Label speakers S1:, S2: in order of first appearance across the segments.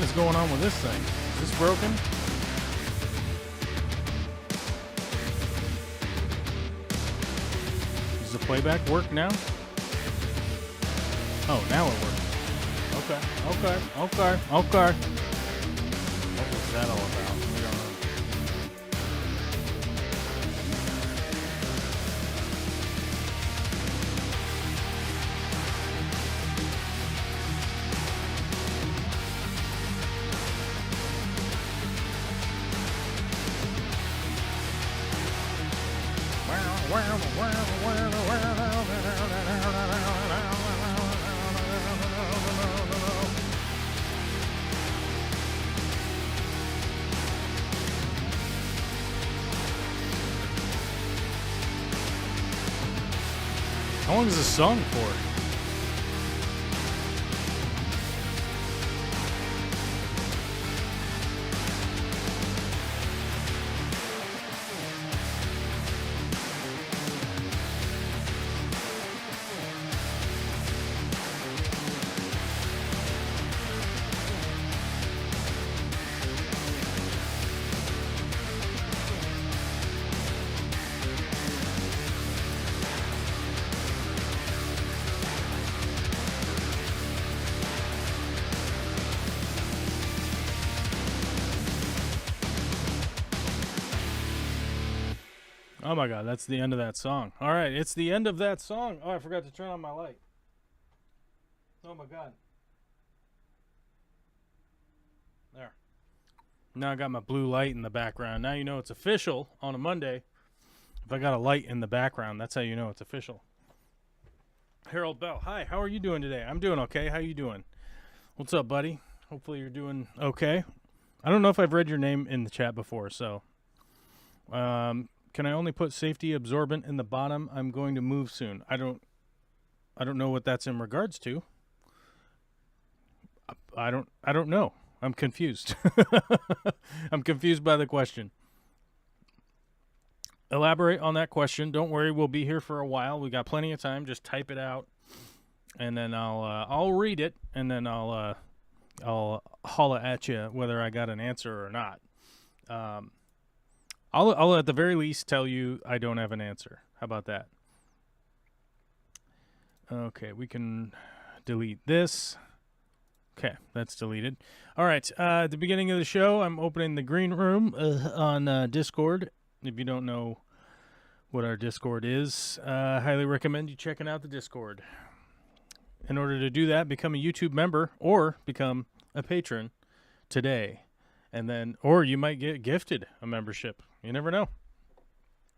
S1: is going on with this thing? Is this broken? Does the playback work now? Oh, now it works. Okay. What was that all about? We don't know. How long is this song for? Oh my god, that's the end of that song. All right, it's the end of that song. Oh, I forgot to turn on my light. Oh my god. There. Now I got my blue light in the background. Now you know it's official on a Monday. If I got a light in the background, that's how you know it's official. Harold Bell. Hi, how are you doing today? I'm doing okay. How you doing? What's up, buddy? Hopefully you're doing okay. I don't know if I've read your name in the chat before, so can I only put safety absorbent in the bottom? I'm going to move soon. I don't know what that's in regards to. I don't know. I'm confused. I'm confused by the question. Elaborate on that question. Don't worry, we'll be here for a while. We got plenty of time. Just type it out, and then I'll read it, and then I'll holla at you whether I got an answer or not. I'll at the very least tell you I don't have an answer. How about that? Okay, we can delete this. Okay, that's deleted. All right, at the beginning of the show, I'm opening the green room on Discord. If you don't know what our Discord is, I highly recommend you checking out the Discord. In order to do that, become a YouTube member or become a patron today. And then, or you might get gifted a membership. You never know.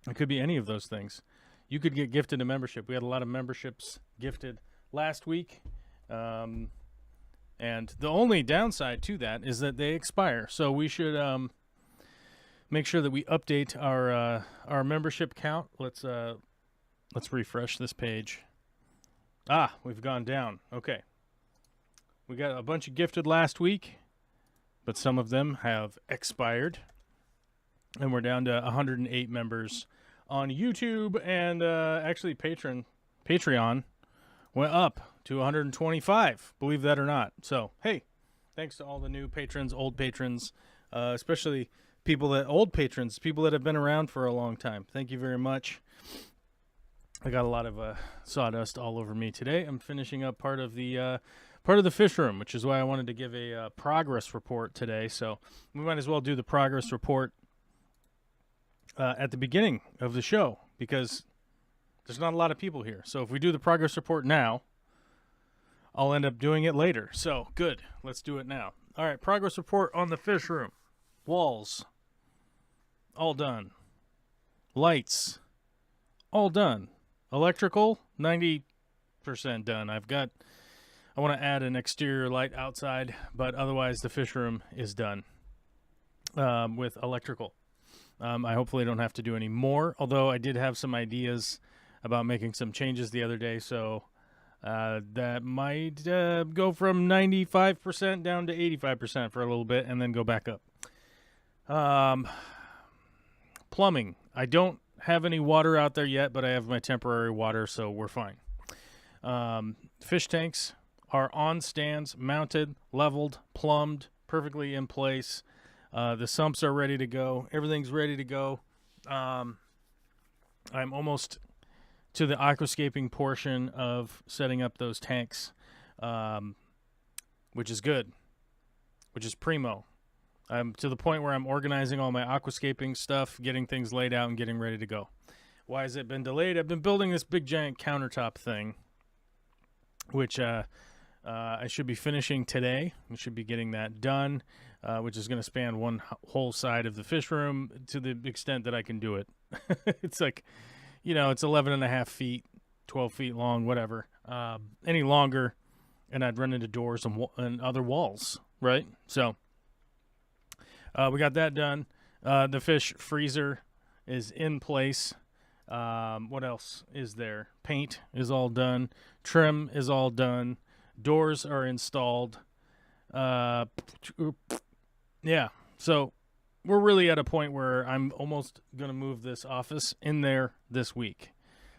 S1: It could be any of those things. You could get gifted a membership. We had a lot of memberships gifted last week. And the only downside to that is that they expire. So we should make sure that we update our membership count. Let's refresh this page. Ah, we've gone down. Okay. We got a bunch of gifted last week, but some of them have expired. And we're down to 108 members on YouTube, and actually Patreon went up to 125, believe that or not. So, hey, thanks to all the new patrons, old patrons, especially old patrons, people that have been around for a long time. Thank you very much. I got a lot of sawdust all over me today. I'm finishing up part of the fish room, which is why I wanted to give a progress report today. So we might as well do the progress report at the beginning of the show, because there's not a lot of people here. So if we do the progress report now, I'll end up doing it later. So good, let's do it now. All right, progress report on the fish room. Walls, all done. Lights, all done. Electrical, 90% done. I want to add an exterior light outside, but otherwise the fish room is done with electrical. I hopefully don't have to do any more, although I did have some ideas about making some changes the other day, so that might go from 95% down to 85% for a little bit and then go back up. Plumbing. I don't have any water out there yet, but I have my temporary water, so we're fine. Fish tanks are on stands, mounted, leveled, plumbed, perfectly in place. The sumps are ready to go. Everything's ready to go. I'm almost to the aquascaping portion of setting up those tanks, which is good, which is primo. I'm to the point where I'm organizing all my aquascaping stuff, getting things laid out, and getting ready to go. Why has it been delayed? I've been building this big giant countertop thing, which I should be finishing today. I should be getting that done, which is going to span one whole side of the fish room to the extent that I can do it. It's like, it's 11 and a half feet, 12 feet long, whatever. Any longer, and I'd run into doors and other walls, right? So we got that done. The fish freezer is in place. What else is there? Paint is all done. Trim is all done. Doors are installed. Yeah. So we're really at a point where I'm almost going to move this office in there this week.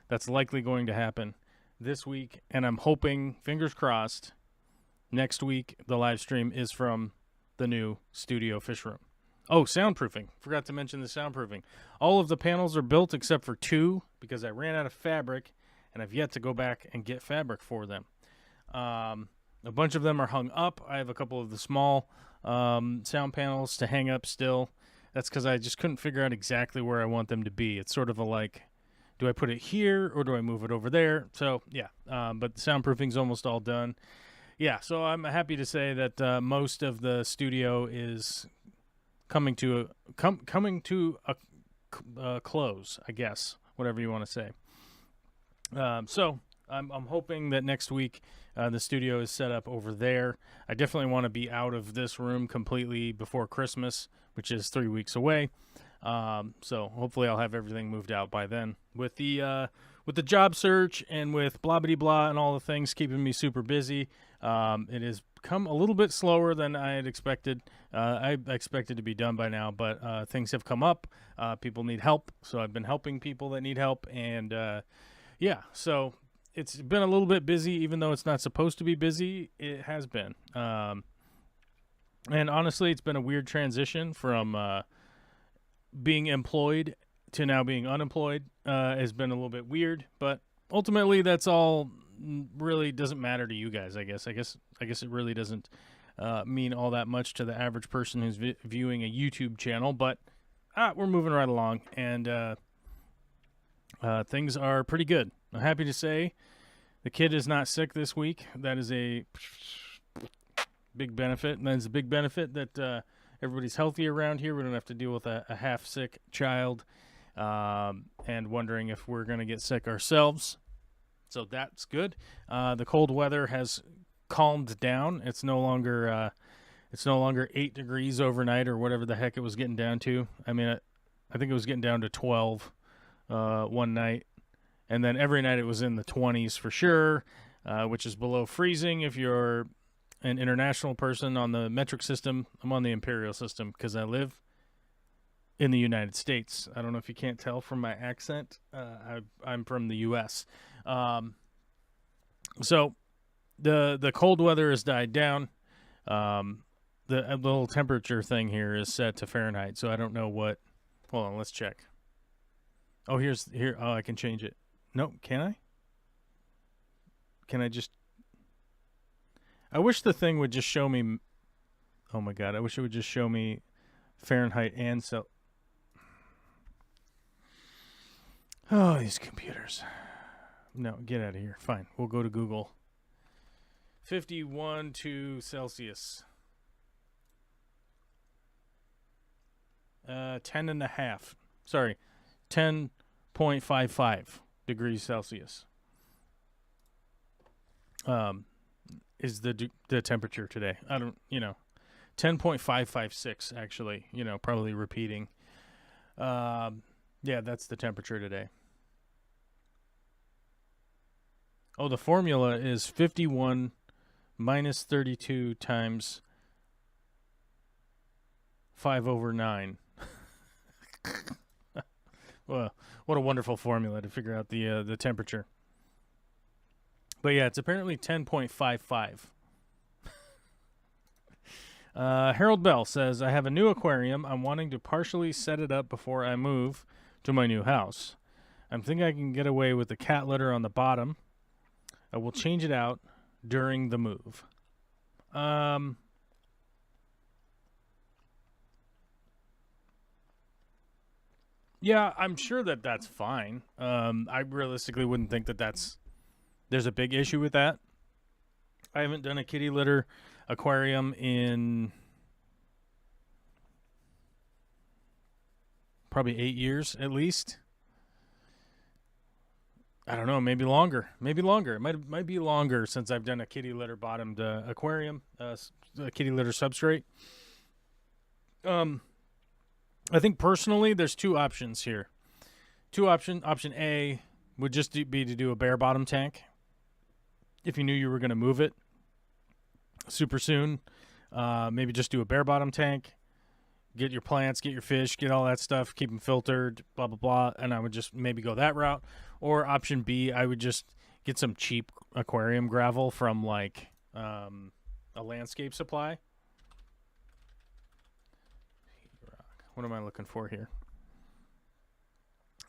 S1: That's likely going to happen this week. And I'm hoping, fingers crossed, next week the live stream is from the new studio fish room. Oh, soundproofing. Forgot to mention the soundproofing. All of the panels are built except for 2 because I ran out of fabric, and I've yet to go back and get fabric for them. A bunch of them are hung up. I have a couple of the small sound panels to hang up still. That's because I just couldn't figure out exactly where I want them to be. It's sort of a like, do I put it here or do I move it over there? So, yeah, but the soundproofing's almost all done. Yeah, so I'm happy to say that most of the studio is coming to a close, I guess, whatever you want to say. So I'm hoping that next week the studio is set up over there. I definitely want to be out of this room completely before Christmas, which is 3 weeks away. So hopefully I'll have everything moved out by then. With the job search and with blah blah blah and all the things keeping me super busy, it has come a little bit slower than I had expected. I expected to be done by now, but things have come up. People need help, so I've been helping people that need help, and yeah, so it's been a little bit busy, even though it's not supposed to be busy. It has been, and honestly, it's been a weird transition from being employed to now being unemployed. Has been a little bit weird, but ultimately, that's all really doesn't matter to you guys. I guess it really doesn't mean all that much to the average person who's viewing a YouTube channel. But we're moving right along, and things are pretty good. I'm happy to say the kid is not sick this week. That is a big benefit, and that's a big benefit that everybody's healthy around here. We don't have to deal with a half-sick child and wondering if we're going to get sick ourselves. So that's good. The cold weather has calmed down. It's no longer 8 degrees overnight or whatever the heck it was getting down to. I mean, I think it was getting down to 12 one night, and then every night it was in the 20s for sure, which is below freezing if you're an international person on the metric system. I'm on the imperial system because I live in the United States. I don't know if you can't tell from my accent. I'm from the U.S. So the cold weather has died down. The little temperature thing here is set to Fahrenheit, so I don't know what. Hold on, let's check. Oh, here. Oh, I can change it. No, can I? Can I just? I wish the thing would just show me. Oh my God! I wish it would just show me Fahrenheit and so. Oh, these computers. No, get out of here. Fine. We'll go to Google. 51 to Celsius. 10.5. Sorry. 10.55 degrees Celsius. Is the temperature today. I don't, 10.556 actually, probably repeating. Yeah, that's the temperature today. Oh, the formula is 51 minus 32 times 5/9. Well, what a wonderful formula to figure out the temperature. But yeah, it's apparently 10.55. Harold Bell says, I have a new aquarium. I'm wanting to partially set it up before I move to my new house. I'm thinking I can get away with the cat litter on the bottom. I will change it out during the move. Yeah, I'm sure that that's fine. I realistically wouldn't think that there's a big issue with that. I haven't done a kitty litter aquarium in probably 8 years at least. I don't know, maybe longer. Maybe longer. It might be longer since I've done a kitty litter bottomed aquarium, a kitty litter substrate. I think personally, there's two options here. Option A would just be to do a bare bottom tank. If you knew you were going to move it super soon, maybe just do a bare bottom tank. Get your plants, get your fish, get all that stuff, keep them filtered, blah, blah, blah. And I would just maybe go that route. Or option B, I would just get some cheap aquarium gravel from like a landscape supply. What am I looking for here?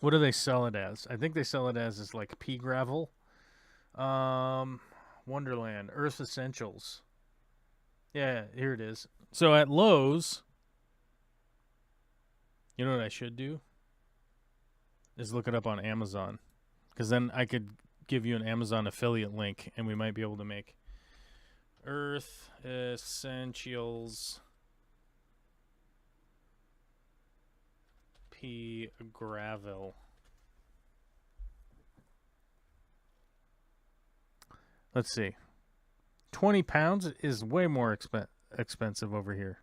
S1: What do they sell it as? I think they sell it as like pea gravel. Wonderland, Earth Essentials. Yeah, here it is. So at Lowe's, you know what I should do? Is look it up on Amazon. Because then I could give you an Amazon affiliate link and we might be able to make Earth Essentials pea gravel. Let's see. 20 pounds is way more expensive over here.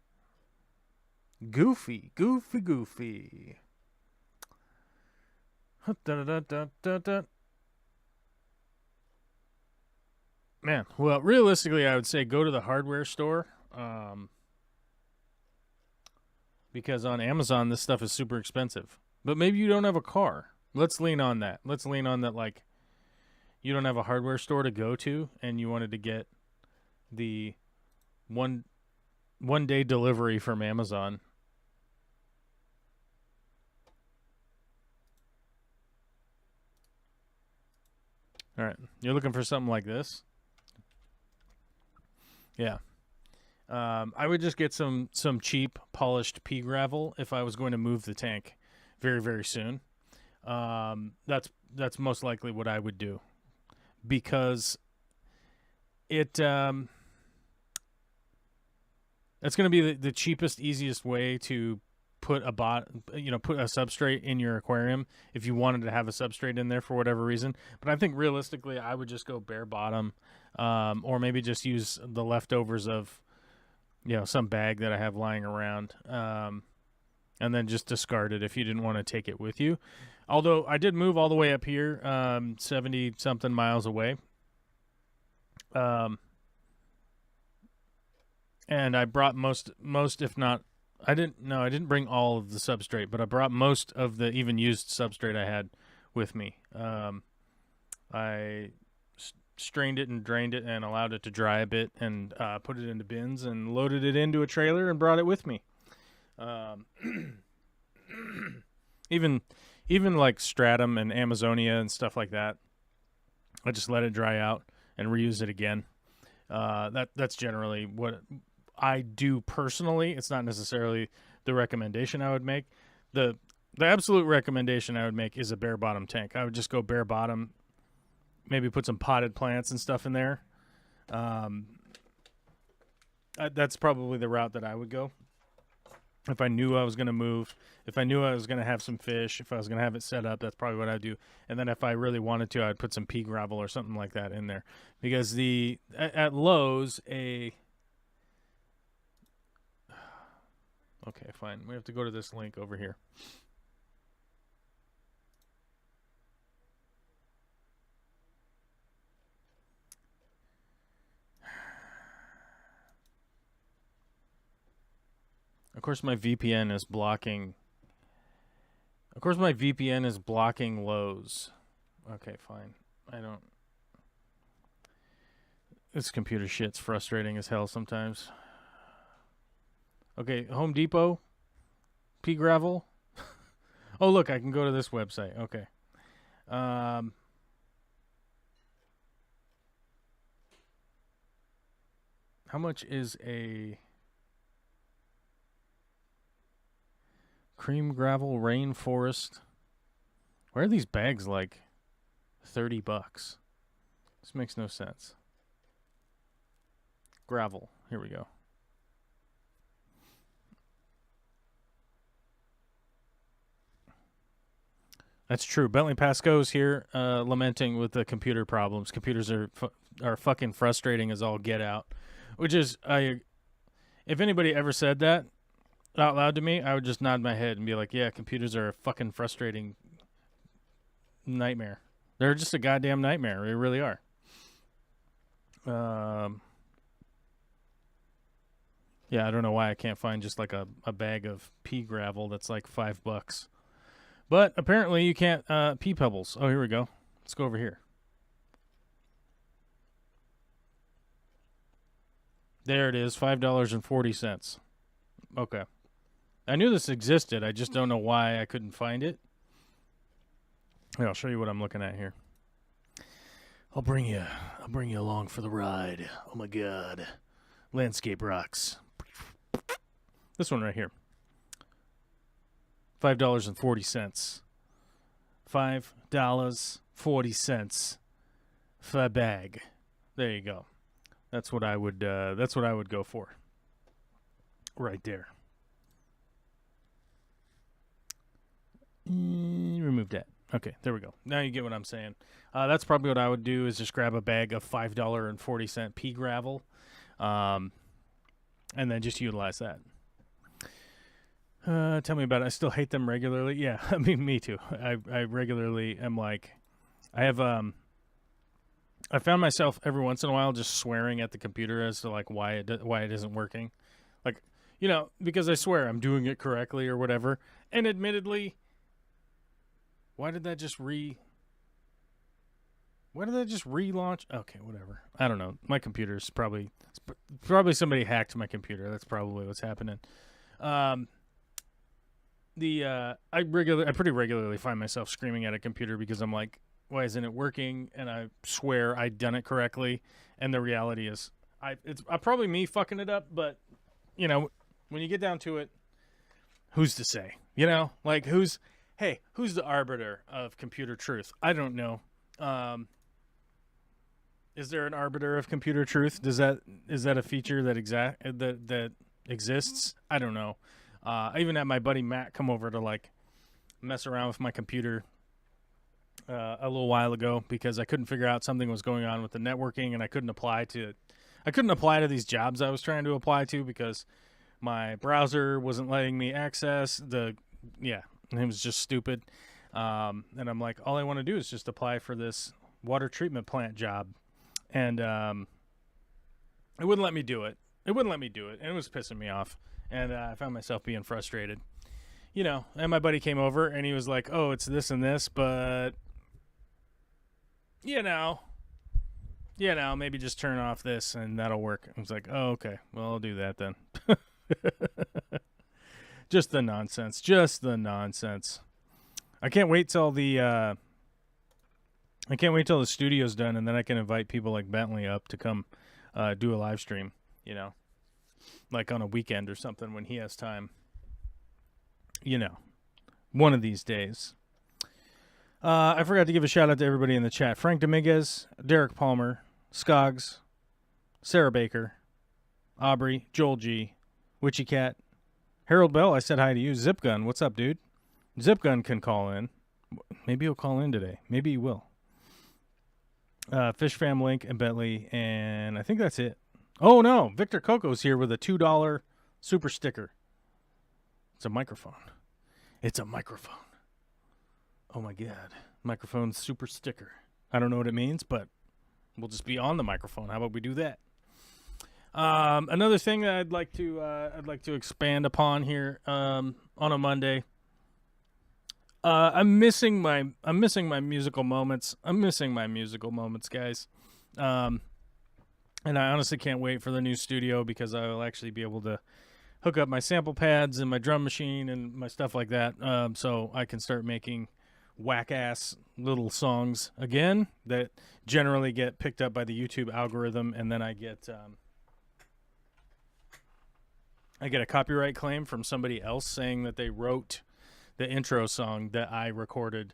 S1: Goofy. Man, well, realistically, I would say go to the hardware store. Because on Amazon, this stuff is super expensive. But maybe you don't have a car. Let's lean on that. Let's lean on that, like, you don't have a hardware store to go to, and you wanted to get the one day delivery from Amazon. All right, you're looking for something like this? Yeah. I would just get some cheap polished pea gravel if I was going to move the tank very, very soon. That's most likely what I would do, because it's going to be the cheapest, easiest way to put a substrate in your aquarium if you wanted to have a substrate in there for whatever reason. But I think realistically, I would just go bare bottom, or maybe just use the leftovers of some bag that I have lying around, and then just discard it if you didn't want to take it with you. Although I did move all the way up here, 70 something miles away. And I brought most if not, I didn't bring all of the substrate, but I brought most of the even used substrate I had with me. I strained it and drained it and allowed it to dry a bit, and put it into bins and loaded it into a trailer and brought it with me. Even like stratum and Amazonia and stuff like that, I just let it dry out and reuse it again. That's generally what I do personally. It's not necessarily the recommendation I would make. The absolute recommendation I would make is a bare bottom tank. I would just go bare bottom, maybe put some potted plants and stuff in there. That's probably the route that I would go. If I knew I was going to move, if I knew I was going to have some fish, if I was going to have it set up, that's probably what I'd do. And then if I really wanted to, I'd put some pea gravel or something like that in there. Because at Lowe's, okay, fine. We have to go to this link over here. Of course, my VPN is blocking. Lowe's. Okay, fine. This computer shit's frustrating as hell sometimes. Okay, Home Depot, pea gravel. Oh, look, I can go to this website. Okay. How much is a cream gravel rainforest? Why are these bags like $30? This makes no sense. Gravel. Here we go. That's true. Bentley Pascoe's here lamenting with the computer problems. Computers are fucking frustrating as all get out. Which is, if anybody ever said that out loud to me, I would just nod my head and be like, yeah, computers are a fucking frustrating nightmare. They're just a goddamn nightmare. They really are. Yeah, I don't know why I can't find just like a bag of pea gravel that's like $5. But apparently you can't pea pebbles. Oh, here we go. Let's go over here. There it is, $5.40. Okay. I knew this existed. I just don't know why I couldn't find it. Here, I'll show you what I'm looking at here. I'll bring you along for the ride. Oh my god. Landscape rocks. This one right here. $5.40. $5.40 for a bag. There you go. That's what I would go for. Right there. Remove that. Okay, there we go. Now you get what I'm saying. That's probably what I would do is just grab a bag of $5.40 pea gravel, and then just utilize that. Tell me about it. I still hate them regularly. Yeah, I mean, me too. I regularly am like, I have I found myself every once in a while just swearing at the computer as to like why it isn't working, like, you know, because I swear I'm doing it correctly or whatever. And admittedly, why did that just relaunch? Okay, whatever. I don't know. My computer's probably somebody hacked my computer. That's probably what's happening. I pretty regularly find myself screaming at a computer because I'm like, why isn't it working? And I swear I'd done it correctly, and the reality is it's probably me fucking it up, but you know, when you get down to it, who's to say? You know, like who's the arbiter of computer truth? I don't know. Is there an arbiter of computer truth? Is that a feature that that exists? I don't know. I even had my buddy Matt come over to like mess around with my computer a little while ago because I couldn't figure out something was going on with the networking, and I couldn't apply to these jobs I was trying to apply to because my browser wasn't letting me access it was just stupid. And I'm like, all I want to do is just apply for this water treatment plant job, and it wouldn't let me do it. And it was pissing me off, and I found myself being frustrated. You know, and my buddy came over, and he was like, oh, it's this and this, but, you know, maybe just turn off this, and that'll work. I was like, oh, okay, well, I'll do that then. Just the nonsense. I can't wait till the studio's done, and then I can invite people like Bentley up to come do a live stream, you know, like on a weekend or something when he has time. You know, one of these days. I forgot to give a shout out to everybody in the chat. Frank Dominguez, Derek Palmer, Skoggs, Sarah Baker, Aubrey, Joel G, Witchy Cat, Harold Bell, I said hi to you. Zipgun, what's up, dude? Zipgun can call in. Maybe he'll call in today. Maybe he will. Fish Fam Link and Bentley, and I think that's it. Oh, no. Victor Coco's here with a $2 super sticker. It's a microphone. Oh, my God. Microphone super sticker. I don't know what it means, but we'll just be on the microphone. How about we do that? Another thing that I'd like to expand upon here on a Monday. I'm missing my musical moments. Guys. And I honestly can't wait for the new studio because I will actually be able to hook up my sample pads and my drum machine and my stuff like that, so I can start making whack-ass little songs again that generally get picked up by the YouTube algorithm, and then I get a copyright claim from somebody else saying that they wrote the intro song that I recorded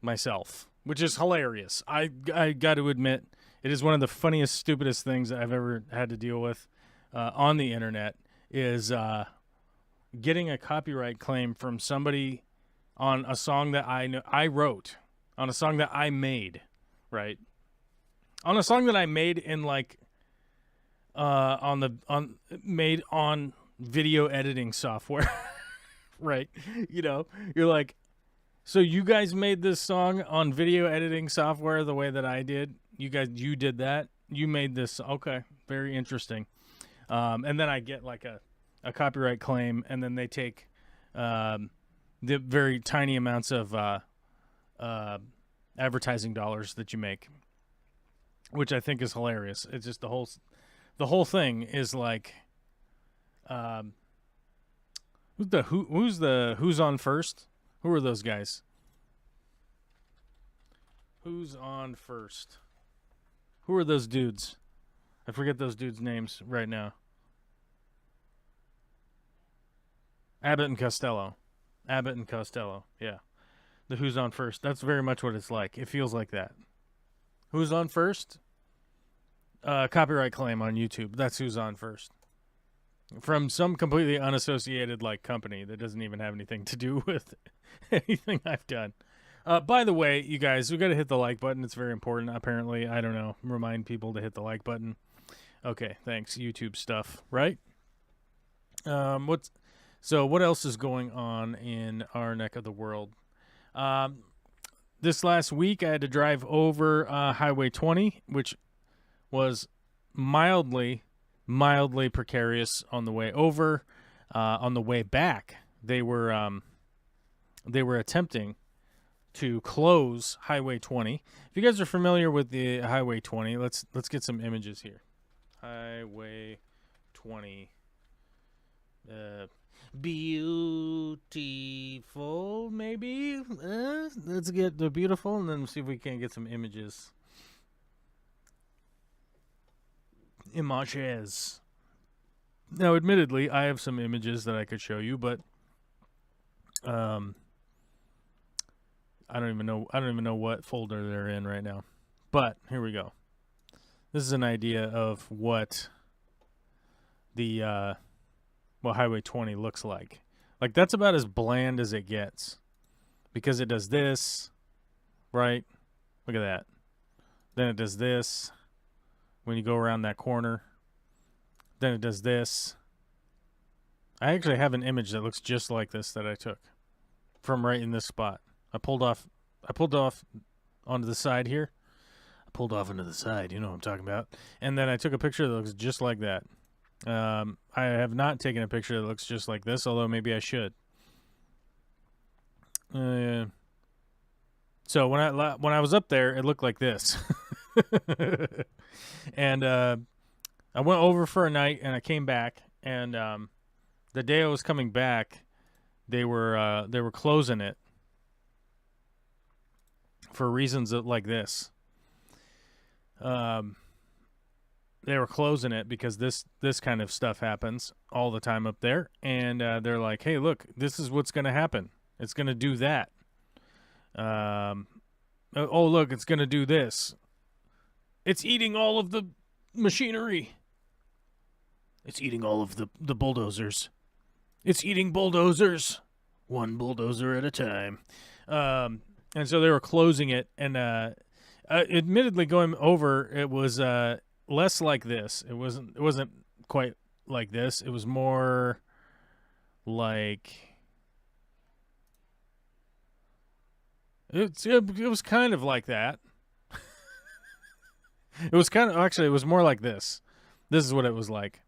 S1: myself, which is hilarious. I got to admit, it is one of the funniest, stupidest things that I've ever had to deal with on the internet, is getting a copyright claim from somebody on a song that I wrote, on a song that I made, right? On a song that I made in made on video editing software, right? You know, you're like, so you guys made this song on video editing software the way that I did. You did that. You made this. Okay, very interesting. And then I get like a copyright claim, and then they take the very tiny amounts of advertising dollars that you make, which I think is hilarious. It's just the whole thing is like, who's on first? Who are those guys? Who's on first? Who are those dudes? I forget those dudes' names right now. Abbott and Costello. Yeah. The Who's on First. That's very much what it's like. It feels like that. Who's on first? Copyright claim on YouTube. That's who's on first. From some completely unassociated company that doesn't even have anything to do with anything I've done. By the way, you guys, we got to hit the like button. It's very important, apparently. I don't know. Remind people to hit the like button. Okay, thanks. YouTube stuff, right? What else is going on in our neck of the world? This last week, I had to drive over Highway 20, which was mildly precarious on the way over. On the way back, they were attempting to close Highway 20. If you guys are familiar with the Highway 20, let's get some images here. Highway 20. Beautiful, maybe. Let's get the beautiful, and then see if we can get some images. Images. Now, admittedly, I have some images that I could show you, but I don't even know what folder they're in right now. But here we go. This is an idea of what the what Highway 20 looks like. Like, that's about as bland as it gets, because it does this, right? Look at that. Then it does this when you go around that corner. Then it does this. I actually have an image that looks just like this that I took from right in this spot. I pulled off onto the side here. I pulled off into the side, you know what I'm talking about. And then I took a picture that looks just like that. I have not taken a picture that looks just like this, although maybe I should. So when I was up there, it looked like this. And I went over for a night, and I came back, and the day I was coming back, they were closing it for reasons like this. They were closing it because this kind of stuff happens all the time up there, and they're like, "Hey, look, this is what's going to happen. It's going to do that. Oh, look, it's going to do this. It's eating all of the machinery. It's eating all of the bulldozers. It's eating bulldozers, one bulldozer at a time." And so they were closing it, and admittedly, going over, it was less like this. It wasn't quite like this. It was more like it was kind of like that. It was more like this. This is what it was like.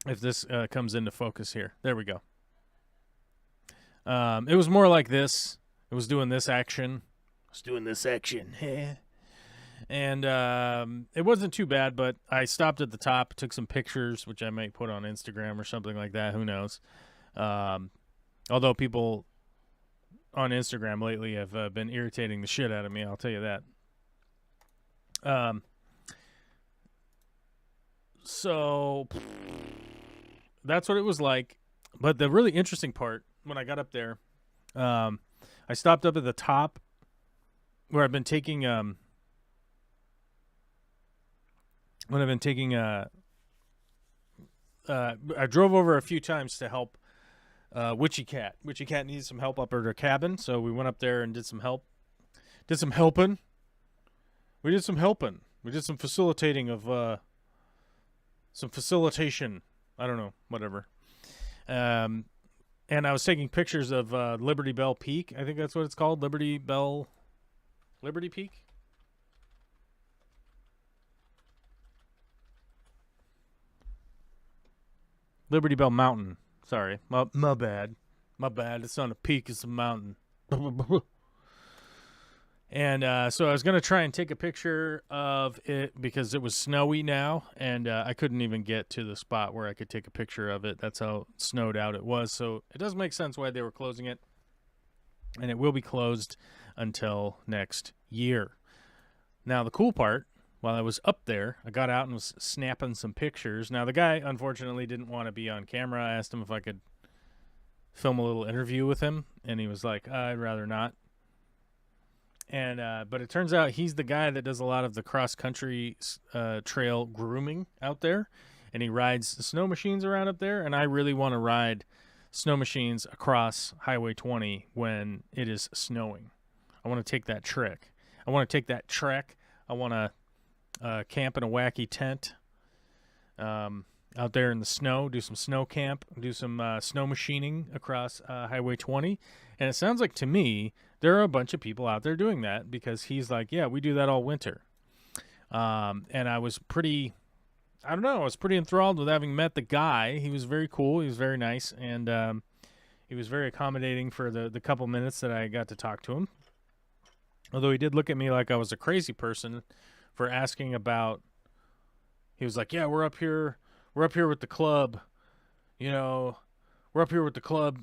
S1: If this comes into focus here. There we go. It was more like this. It was doing this action. And it wasn't too bad, but I stopped at the top, took some pictures, which I might put on Instagram or something like that. Who knows? Although people on Instagram lately have been irritating the shit out of me, I'll tell you that. So that's what it was like. But the really interesting part, when I got up there, I stopped up at the top where I've been taking when I've been taking I drove over a few times to help Witchy Cat. Witchy Cat needed some help up at her cabin, so we went up there and did some help. Did some helping. We did some helping. We did some facilitating of some facilitation. I don't know, whatever. And I was taking pictures of Liberty Bell Peak. I think that's what it's called, Liberty Peak. Liberty Bell Mountain. Sorry. My bad. My bad. It's not a peak. It's a mountain. And so I was going to try and take a picture of it because it was snowy now. And I couldn't even get to the spot where I could take a picture of it. That's how snowed out it was. So it does make sense why they were closing it. And it will be closed until next year. Now, the cool part, while I was up there, I got out and was snapping some pictures. Now, the guy, unfortunately, didn't want to be on camera. I asked him if I could film a little interview with him, and he was like, I'd rather not. And but it turns out he's the guy that does a lot of the cross-country trail grooming out there, and he rides the snow machines around up there, and I really want to ride snow machines across Highway 20 when it is snowing. I want to take that trek. I want to take that trek. I want to camp in a wacky tent out there in the snow, do some snow camp, do some snow machining across Highway 20. And it sounds like to me there are a bunch of people out there doing that because he's like, yeah, we do that all winter. And I was pretty enthralled with having met the guy. He was very cool. He was very nice. And he was very accommodating for the couple minutes that I got to talk to him. Although he did look at me like I was a crazy person for asking about, he was like, yeah, we're up here with the club, we're up here with the club,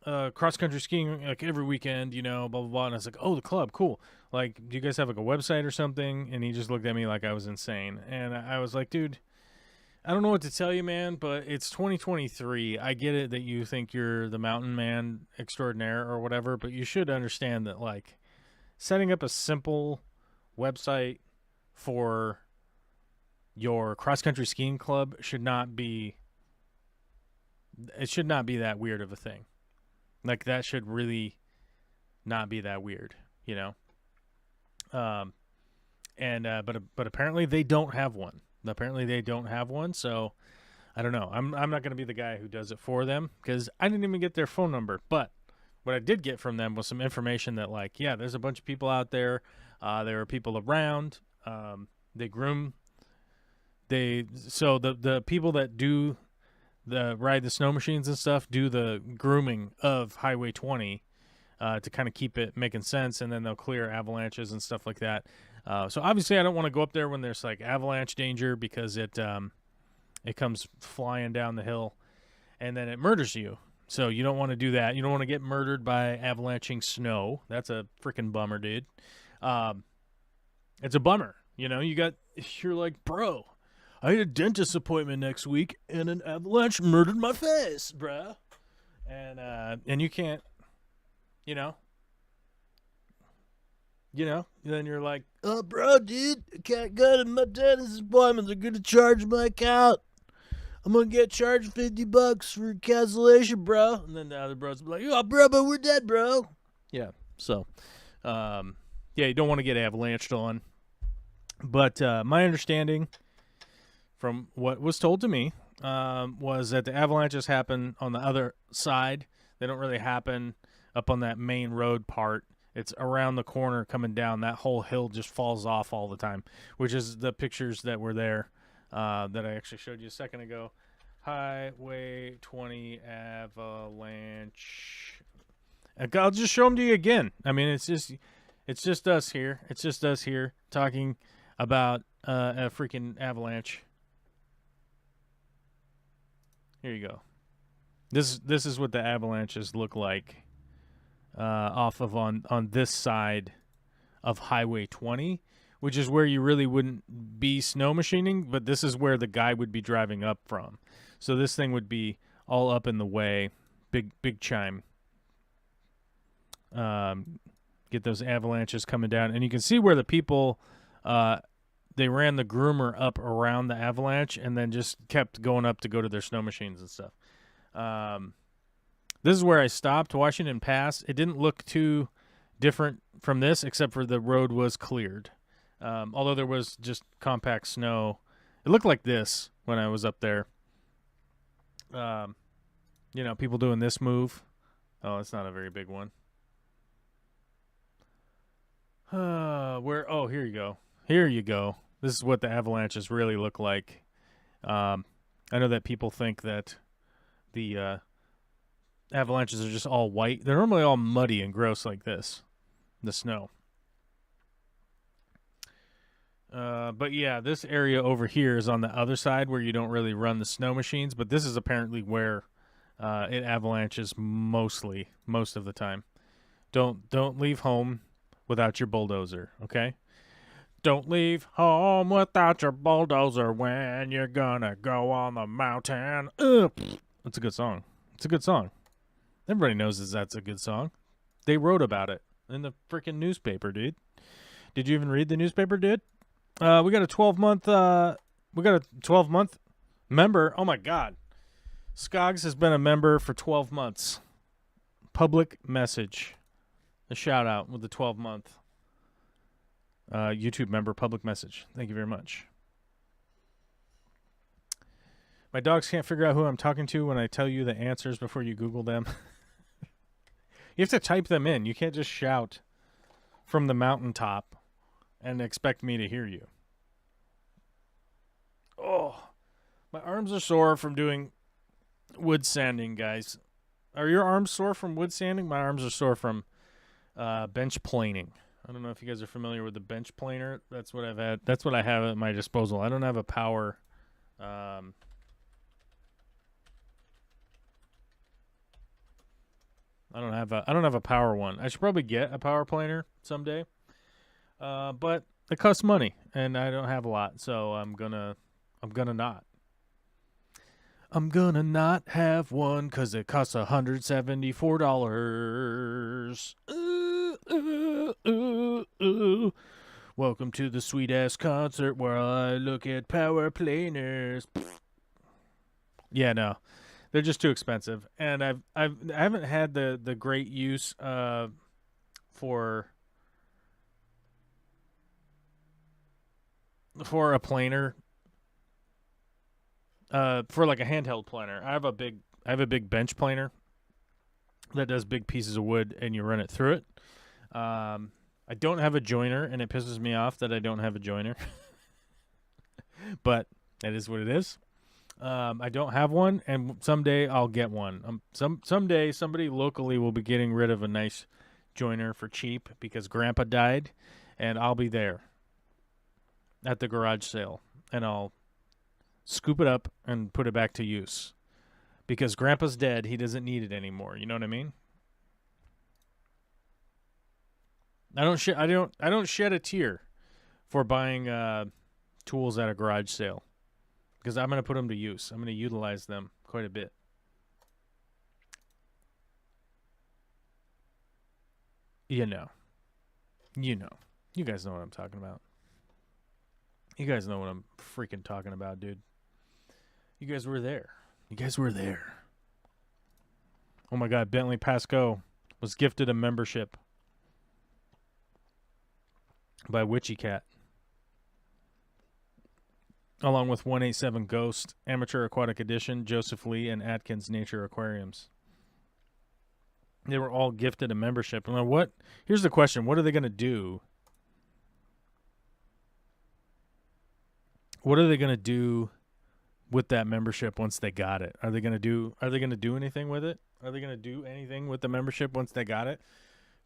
S1: cross-country skiing, like, every weekend, blah, blah, blah. And I was like, oh, the club, cool. Like, do you guys have, like, a website or something? And he just looked at me like I was insane. And I was like, dude, I don't know what to tell you, man, but it's 2023. I get it that you think you're the mountain man extraordinaire or whatever, but you should understand that, like, setting up a simple website for your cross-country skiing club should not be that weird of a thing. Like, that should really not be that weird, but apparently they don't have one. So I don't know. I'm not going to be the guy who does it for them because I didn't even get their phone number. But what I did get from them was some information that, like, yeah, there's a bunch of people out there. There are people around. They groom. So the people that do ride the snow machines and stuff do the grooming of Highway 20 to kind of keep it making sense, and then they'll clear avalanches and stuff like that. So obviously I don't want to go up there when there's, like, avalanche danger because it comes flying down the hill and then it murders you. So you don't want to do that. You don't want to get murdered by avalanching snow. That's a freaking bummer, dude. It's a bummer. You're like, bro, I had a dentist appointment next week, and an avalanche murdered my face, bro. And you can't, then you're like, oh, bro, dude, I can't go to my dentist appointment. They're going to charge my account. I'm going to get charged $50 for cancellation, bro. And then the other bros will be like, oh, bro, but we're dead, bro. Yeah, so, you don't want to get avalanched on. But my understanding from what was told to me was that the avalanches happen on the other side. They don't really happen up on that main road part. It's around the corner coming down. That whole hill just falls off all the time, which is the pictures that were there that I actually showed you a second ago. Highway 20 avalanche. I'll just show them to you again. I mean, it's It's just us here. It's just us here talking about a freaking avalanche. Here you go. This is what the avalanches look like off of on this side of Highway 20, which is where you really wouldn't be snow machining, but this is where the guy would be driving up from. So this thing would be all up in the way. Big chime. Get those avalanches coming down, and you can see where the people they ran the groomer up around the avalanche and then just kept going up to go to their snow machines and stuff. This is where I stopped. Washington Pass. It didn't look too different from this, except for the road was cleared. Although there was just compact snow. It looked like this when I was up there. People doing this move. Oh, it's not a very big one. Here you go. Here you go. This is what the avalanches really look like. I know that people think that the avalanches are just all white. They're normally all muddy and gross like this, the snow. But yeah, this area over here is on the other side where you don't really run the snow machines, but this is apparently where it avalanches most of the time. Don't leave home without your bulldozer, okay? Don't leave home without your bulldozer when you're gonna go on the mountain. That's a good song. It's a good song. Everybody knows that's a good song. They wrote about it in the freaking newspaper, dude. Did you even read the newspaper, dude? We got a 12-month member. Oh my God. Skogs has been a member for 12 months. Public message. A shout out with the 12-month YouTube member public message. Thank you very much. My dogs can't figure out who I'm talking to when I tell you the answers before you Google them. You have to type them in. You can't just shout from the mountaintop and expect me to hear you. Oh, my arms are sore from doing wood sanding, guys. Are your arms sore from wood sanding? My arms are sore from bench planing. I don't know if you guys are familiar with the bench planer. That's what I've had. That's what I have at my disposal. I don't have a power. I don't have a power one. I should probably get a power planer someday. But it costs money, and I don't have a lot, so I'm gonna not. I'm gonna not have one because it costs $174. Welcome to the sweet ass concert where I look at power planers. Yeah, no, they're just too expensive, and I haven't had the great use for a planer. For like a handheld planer. I have a big bench planer that does big pieces of wood and you run it through it. I don't have a joiner, and it pisses me off that I don't have a joiner. But that is what it is. I don't have one, and someday I'll get one. Someday somebody locally will be getting rid of a nice joiner for cheap because Grandpa died, and I'll be there at the garage sale, and I'll scoop it up and put it back to use because Grandpa's dead. He doesn't need it anymore. You know what I mean? I don't shed a tear for buying tools at a garage sale because I'm going to put them to use. I'm going to utilize them quite a bit. You know. You guys know what I'm talking about. You guys know what I'm freaking talking about, dude. You guys were there. Oh my God, Bentley Pasco was gifted a membership by Witchy Cat, along with 187 Ghost, Amateur Aquatic Edition, Joseph Lee, and Atkins Nature Aquariums. They were all gifted a membership. And here's the question: what are they going to do? What are they going to do with that membership once they got it? Are they going to do anything with it? Are they going to do anything with the membership once they got it?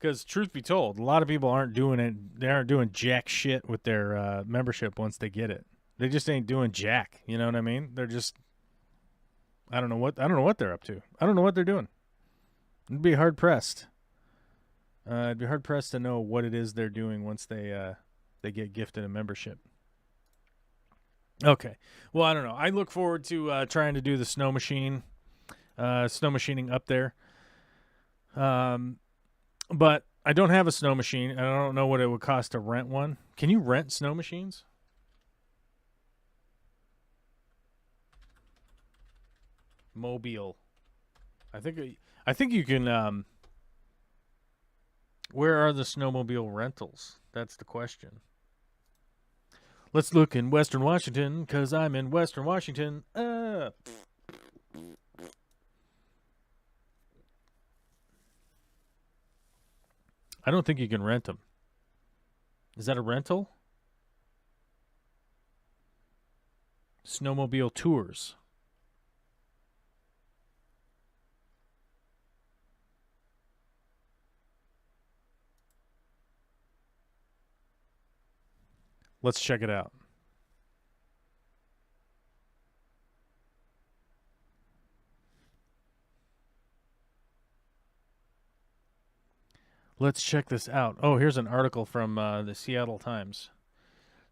S1: Because truth be told, a lot of people aren't doing it. They aren't doing jack shit with their membership once they get it. They just ain't doing jack. You know what I mean? They're just. I don't know what they're up to. I don't know what they're doing. I'd be hard pressed. I'd be hard pressed to know what it is they're doing once they get gifted a membership. Okay. Well, I don't know. I look forward to trying to do the snow machining up there. But I don't have a snow machine, and I don't know what it would cost to rent one. Can you rent snow machines? Mobile. I think you can. Where are the snowmobile rentals? That's the question. Let's look in Western Washington, because I'm in Western Washington. I don't think you can rent them. Is that a rental? Snowmobile tours. Let's check it out. Let's check this out. Oh, here's an article from the Seattle Times.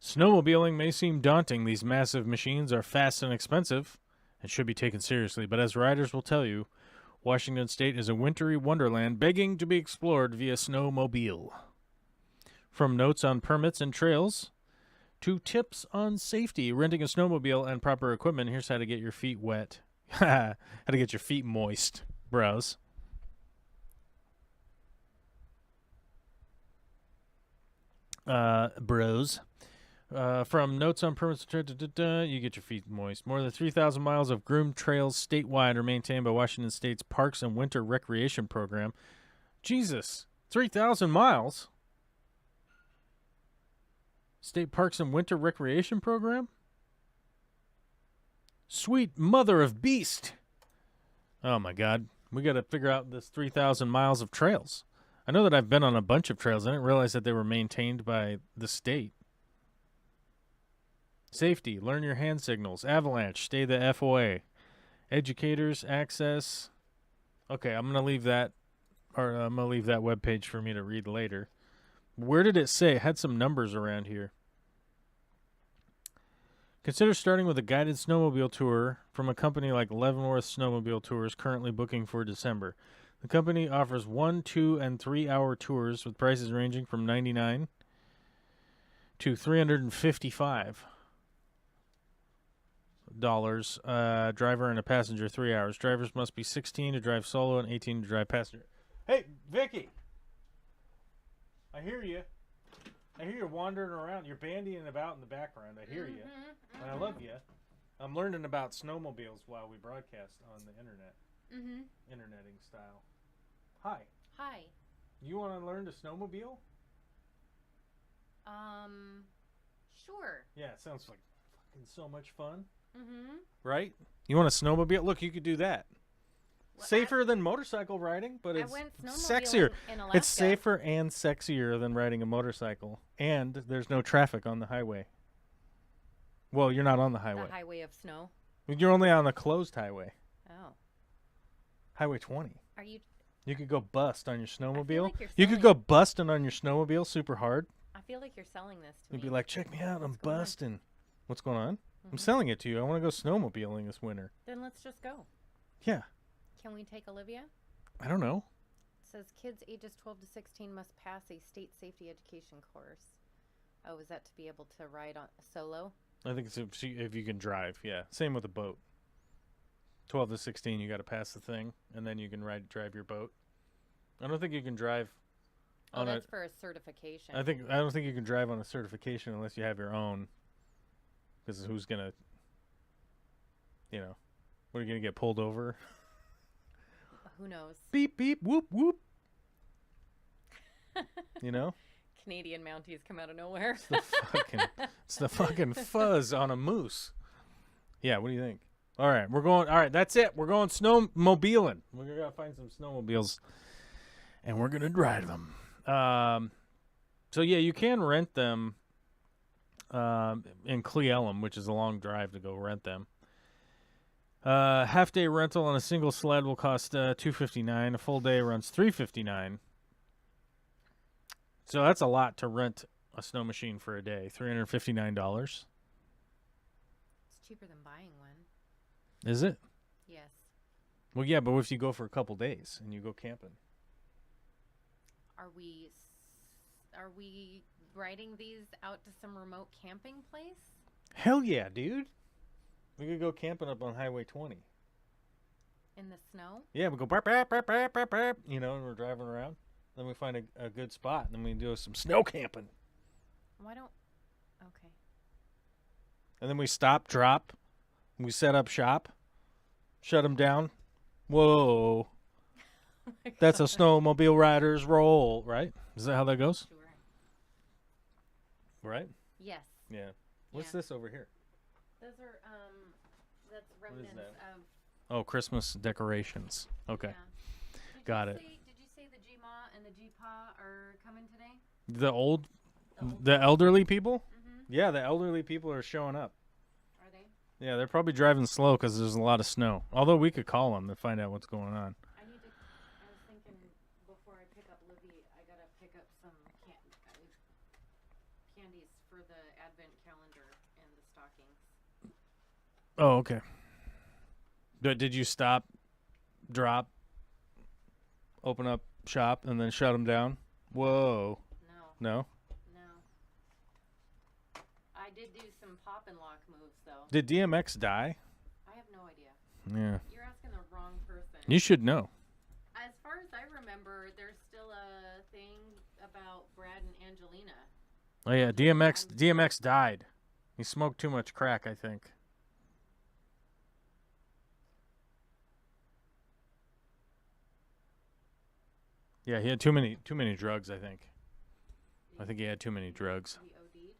S1: Snowmobiling may seem daunting. These massive machines are fast and expensive and should be taken seriously. But as riders will tell you, Washington State is a wintry wonderland begging to be explored via snowmobile. From notes on permits and trails to tips on safety, renting a snowmobile and proper equipment, here's how to get your feet wet. How to get your feet moist. Browse. Bros. From notes on permits, you get your feet moist. More than 3,000 miles of groomed trails statewide are maintained by Washington State's Parks and Winter Recreation Program. Jesus, 3,000 miles? State Parks and Winter Recreation Program? Sweet mother of beast. Oh, my God. We got to figure out this 3,000 miles of trails. I know that I've been on a bunch of trails. I didn't realize that they were maintained by the state. Safety, learn your hand signals. Avalanche, stay the F away. Educators, access. Okay, I'm going to leave that, or I'm going to leave that webpage for me to read later. Where did it say? It had some numbers around here. Consider starting with a guided snowmobile tour from a company like Leavenworth Snowmobile Tours, currently booking for December. The company offers 1, 2, and 3-hour tours with prices ranging from $99 to $355. Driver and a passenger, 3 hours. Drivers must be 16 to drive solo and 18 to drive passenger. Hey, Vicky! I hear you. I hear you wandering around. You're bandying about in the background. I hear you. And I love you. I'm learning about snowmobiles while we broadcast on the internet. Interneting style. Hi.
S2: Hi.
S1: You want to learn to snowmobile?
S2: Sure.
S1: Yeah, it sounds like fucking so much fun. Right? You want a snowmobile? Look, you could do that. Well, safer than motorcycle riding, but it's sexier.
S2: In Alaska.
S1: It's safer and sexier than riding a motorcycle. And there's no traffic on the highway. Well, you're not on the highway.
S2: The highway of snow?
S1: You're only on the closed highway.
S2: Oh.
S1: Highway 20.
S2: Are you...
S1: You could go bust on your snowmobile.
S2: Like
S1: you could go busting on your snowmobile super hard.
S2: I feel like you're selling this to me.
S1: You'd be like, check me out, I'm busting. What's going on? I'm selling it to you. I want to go snowmobiling this winter.
S2: Then let's just go.
S1: Yeah.
S2: Can we take Olivia?
S1: I don't know.
S2: It says kids ages 12 to 16 must pass a state safety education course. Oh, is that to be able to ride on solo?
S1: I think it's if you can drive, yeah. Same with a boat. 12 to 16, you got to pass the thing, and then you can drive your boat. I don't think you can drive on
S2: that's for a certification.
S1: I don't think you can drive on a certification unless you have your own. Because who's going to, what are you going to get pulled over?
S2: Who knows?
S1: Beep, beep, whoop, whoop.
S2: Canadian Mounties come out of nowhere.
S1: It's the fucking fuzz on a moose. Yeah, what do you think? All right, that's it. We're going snowmobiling. We're going to find some snowmobiles, and we're going to drive them. So yeah, you can rent them in Cle Elum, which is a long drive to go rent them. Half day rental on a single sled will cost $259. A full day runs $359. So that's a lot to rent a snow machine for a day. $359.
S2: It's cheaper than buying one.
S1: Is it?
S2: Yes.
S1: Well, yeah, but what if you go for a couple days and you go camping?
S2: Are we riding these out to some remote camping place?
S1: Hell yeah, dude. We could go camping up on Highway 20.
S2: In the snow?
S1: Yeah, we go burp, burp, burp, burp, burp, burp, and we're driving around. Then we find a good spot, and then we do some snow camping.
S2: Why don't... Okay.
S1: And then we stop, drop, we set up shop, shut them down. Whoa.
S2: Oh my
S1: That's a
S2: God.
S1: snowmobile rider's roll, right? Is that how that goes?
S2: Sure.
S1: Right?
S2: Yes.
S1: Yeah. What's
S2: Yeah.
S1: this over here?
S2: Those are, that's
S1: is
S2: remnants
S1: that?
S2: of...
S1: Oh, Christmas decorations. Okay.
S2: Yeah.
S1: Got it.
S2: Did you say the GMA and the GPA are coming today?
S1: The elderly people?
S2: Mm-hmm.
S1: Yeah, the elderly people are showing up.
S2: Are they?
S1: Yeah, they're probably driving slow because there's a lot of snow. Although we could call them to find out what's going on.
S2: I was thinking before I pick up Livy, I gotta pick up some candies for the advent calendar and the stockings.
S1: Oh, okay. But did you stop, drop, open up shop, and then shut them down? Whoa.
S2: No.
S1: No?
S2: No. I did do some pop and lock moves though.
S1: Did DMX die?
S2: I have no idea.
S1: Yeah.
S2: You're asking the wrong person.
S1: You should know.
S2: As far as I remember, there's still a thing about Brad and Angelina.
S1: Oh, yeah, DMX died. He smoked too much crack, I think. Yeah, he had too many drugs, I think. I think he had too many drugs.
S2: He OD'd.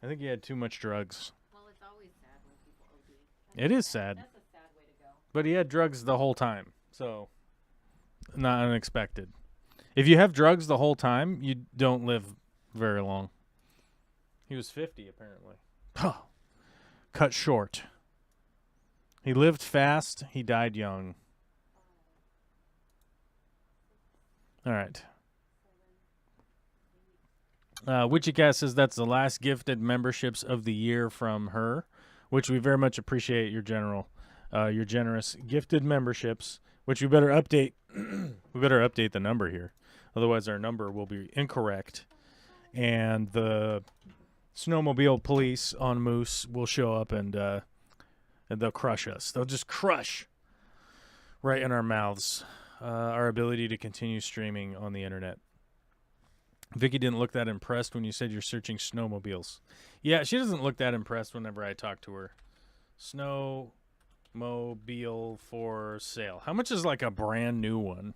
S1: I think he had too much drugs.
S2: Well, it's always sad when people OD.
S1: It is sad.
S2: That's a sad way to go.
S1: But he had drugs the whole time, so not unexpected. If you have drugs the whole time, you don't live very long. He was 50, apparently. Oh, cut short. He lived fast. He died young. All right. Witchycat says that's the last gifted memberships of the year from her, which we very much appreciate your generous gifted memberships, which we better update. We better update the number here. Otherwise, our number will be incorrect. And the snowmobile police on Moose will show up and they'll crush us. They'll just crush right in our mouths our ability to continue streaming on the internet. Vicky didn't look that impressed when you said you're searching snowmobiles. Yeah, she doesn't look that impressed whenever I talk to her. Snowmobile for sale. How much is like a brand new one?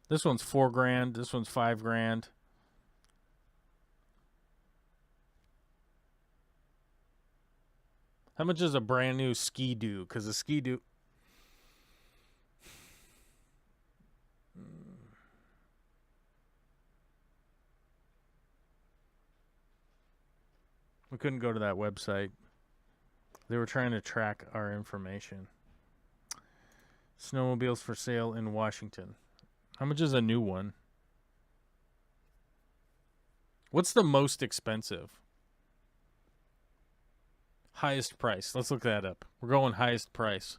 S1: This one's $4,000. This one's $5,000. How much is a brand new Ski-Doo? Because a Ski-Doo... We couldn't go to that website. They were trying to track our information. Snowmobiles for sale in Washington. How much is a new one? What's the most expensive? Highest price. Let's look that up. We're going highest price.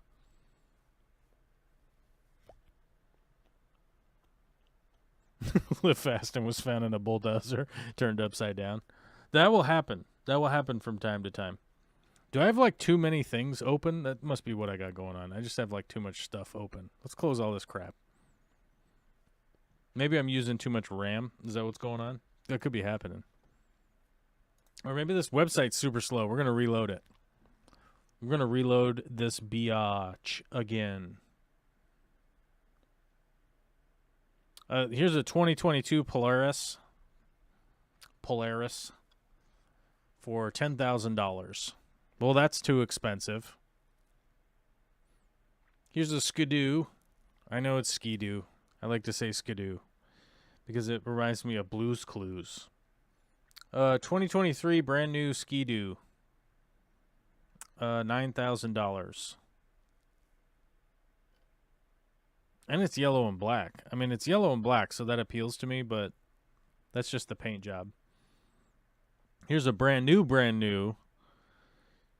S1: Live fast and was found in a bulldozer turned upside down. That will happen. That will happen from time to time. Do I have like too many things open? That must be what I got going on. I just have like too much stuff open. Let's close all this crap. Maybe I'm using too much RAM. Is that what's going on? That could be happening. Or maybe this website's super slow. We're going to reload it. We're going to reload this biatch again. Here's a 2022 Polaris for $10,000. Well, that's too expensive. Here's a Skidoo. I know it's Skidoo. I like to say Skidoo. because it reminds me of Blue's Clues. 2023 brand new Ski-Doo. $9,000. And it's yellow and black. I mean, it's yellow and black, so that appeals to me, but that's just the paint job. Here's a brand new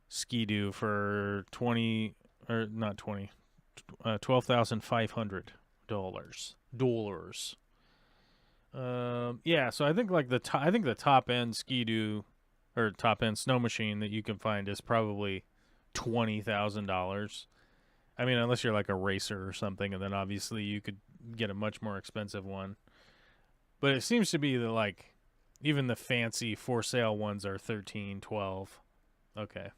S1: Ski-Doo for $12,500. Yeah, so I think like the top end Ski-Doo or top end snow machine that you can find is probably $20,000. I mean, unless you're like a racer or something, and then obviously you could get a much more expensive one. But it seems to be that like even the fancy for sale ones are 13, 12. Okay.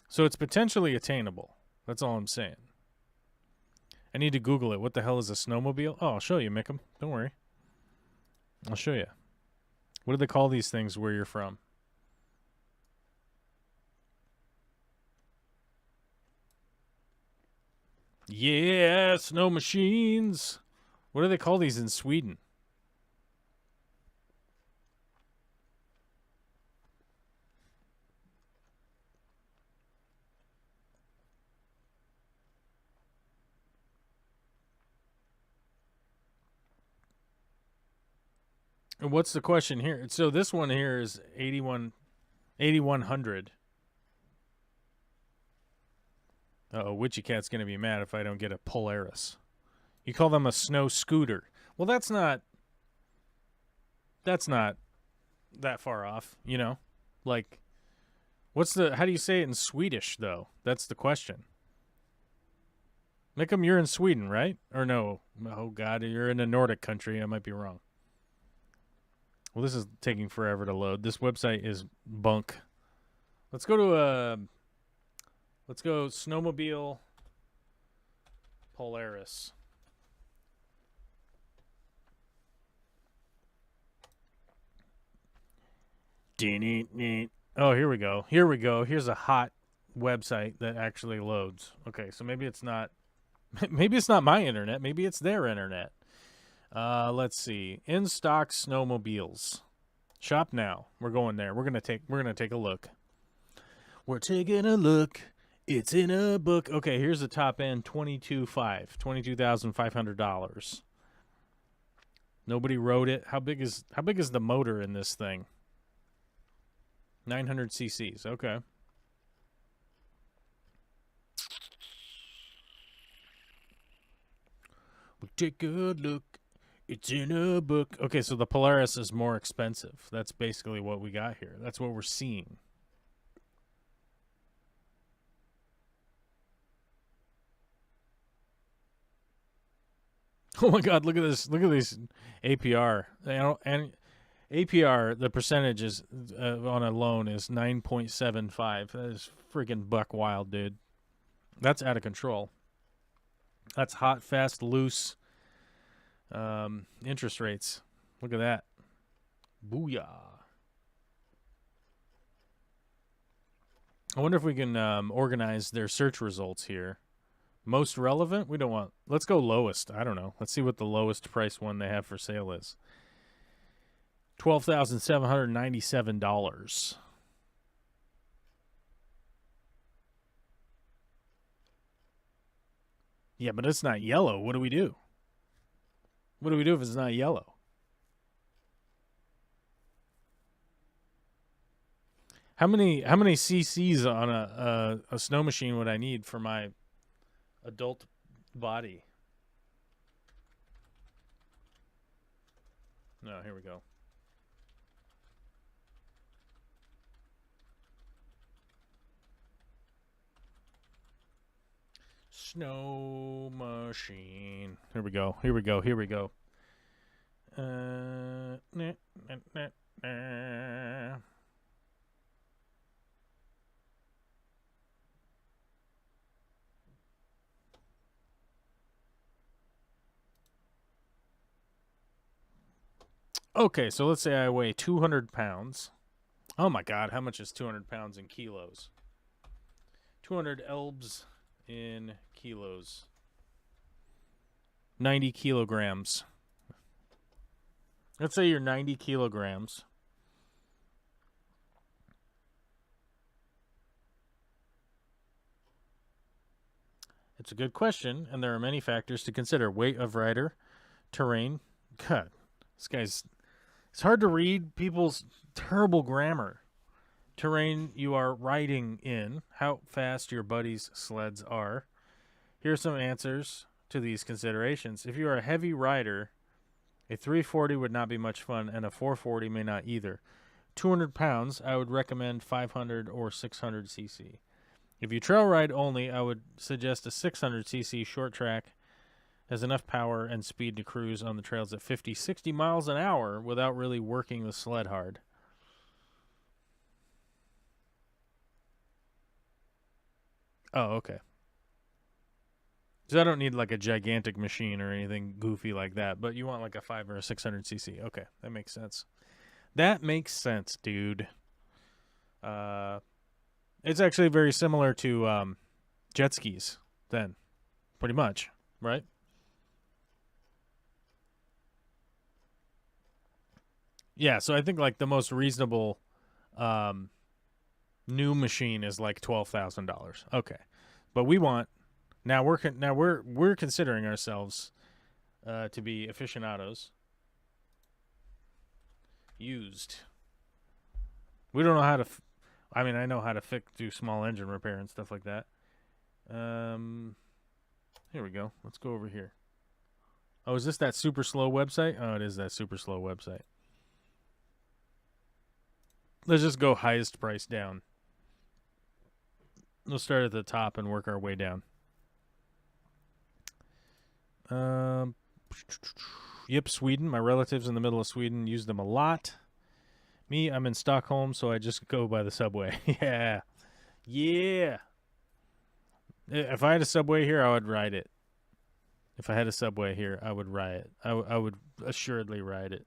S1: So it's potentially attainable. That's all I'm saying. I need to Google it. What the hell is a snowmobile? Oh, I'll show you, Mickham. Don't worry. I'll show you. What do they call these things where you're from? Yeah, snow machines. What do they call these in Sweden? And what's the question here? So this one here is 8,100. Uh-oh, Witchy Cat's going to be mad if I don't get a Polaris. You call them a snow scooter. Well, that's not that far off, you know? Like, how do you say it in Swedish, though? That's the question. Mickham, you're in Sweden, right? Or no? Oh, God, you're in a Nordic country. I might be wrong. Well, this is taking forever to load. This website is bunk. Let's go snowmobile Polaris. Oh, here we go. Here's a hot website that actually loads. Okay, so maybe it's not my internet. Maybe it's their internet. Let's see. In stock snowmobiles. Shop now. We're going there. We're gonna take a look. We're taking a look. It's in a book. Okay, here's the top end, $22,500. Nobody wrote it. How big is the motor in this thing? 900 cc's. Okay. We'll take a look. It's in a book. Okay, so the Polaris is more expensive. That's basically what we got here. That's what we're seeing. Oh my God! Look at this. Look at this APR. And APR, the percentage is on a loan is 9.75. That is freaking buck wild, dude. That's out of control. That's hot, fast, loose. Interest rates. Look at that. Booyah. I wonder if we can organize their search results here. Most relevant? We don't want... Let's go lowest. I don't know. Let's see what the lowest price one they have for sale is. $12,797. Yeah, but it's not yellow. What do we do? What do we do if it's not yellow? How many cc's on a snow machine would I need for my adult body? No, here we go. Snow machine. Here we go. Here we go. Here we go. Okay, so let's say I weigh 200 pounds. Oh my God, how much is 200 pounds in kilos? 200 elbs in kilos. 90 kilograms. Let's say you're 90 kilograms. It's a good question, and there are many factors to consider. Weight of rider, terrain. God, this guy's... It's hard to read people's terrible grammar. Terrain you are riding in. How fast your buddies' sleds are. Here are some answers to these considerations. If you are a heavy rider, a 340 would not be much fun, and a 440 may not either. 200 pounds, I would recommend 500 or 600 cc. If you trail ride only, I would suggest a 600 cc short track has enough power and speed to cruise on the trails at 50, 60 miles an hour without really working the sled hard. Oh, okay. So I don't need like a gigantic machine or anything goofy like that, but you want like a 5 or a 600 cc. Okay, that makes sense. That makes sense, dude. It's actually very similar to jet skis then, pretty much, right? Yeah, so I think like the most reasonable new machine is like $12,000. Okay, but we want we're considering ourselves to be aficionados. Used. We don't know how to. I mean, I know how to do small engine repair and stuff like that. Here we go. Let's go over here. Oh, is this that super slow website? Oh, it is that super slow website. Let's just go highest price down. We'll start at the top and work our way down. Yep, Sweden. My relatives in the middle of Sweden use them a lot. Me, I'm in Stockholm, so I just go by the subway. Yeah. Yeah. If I had a subway here, I would ride it. If I had a subway here, I would ride it. I would assuredly ride it.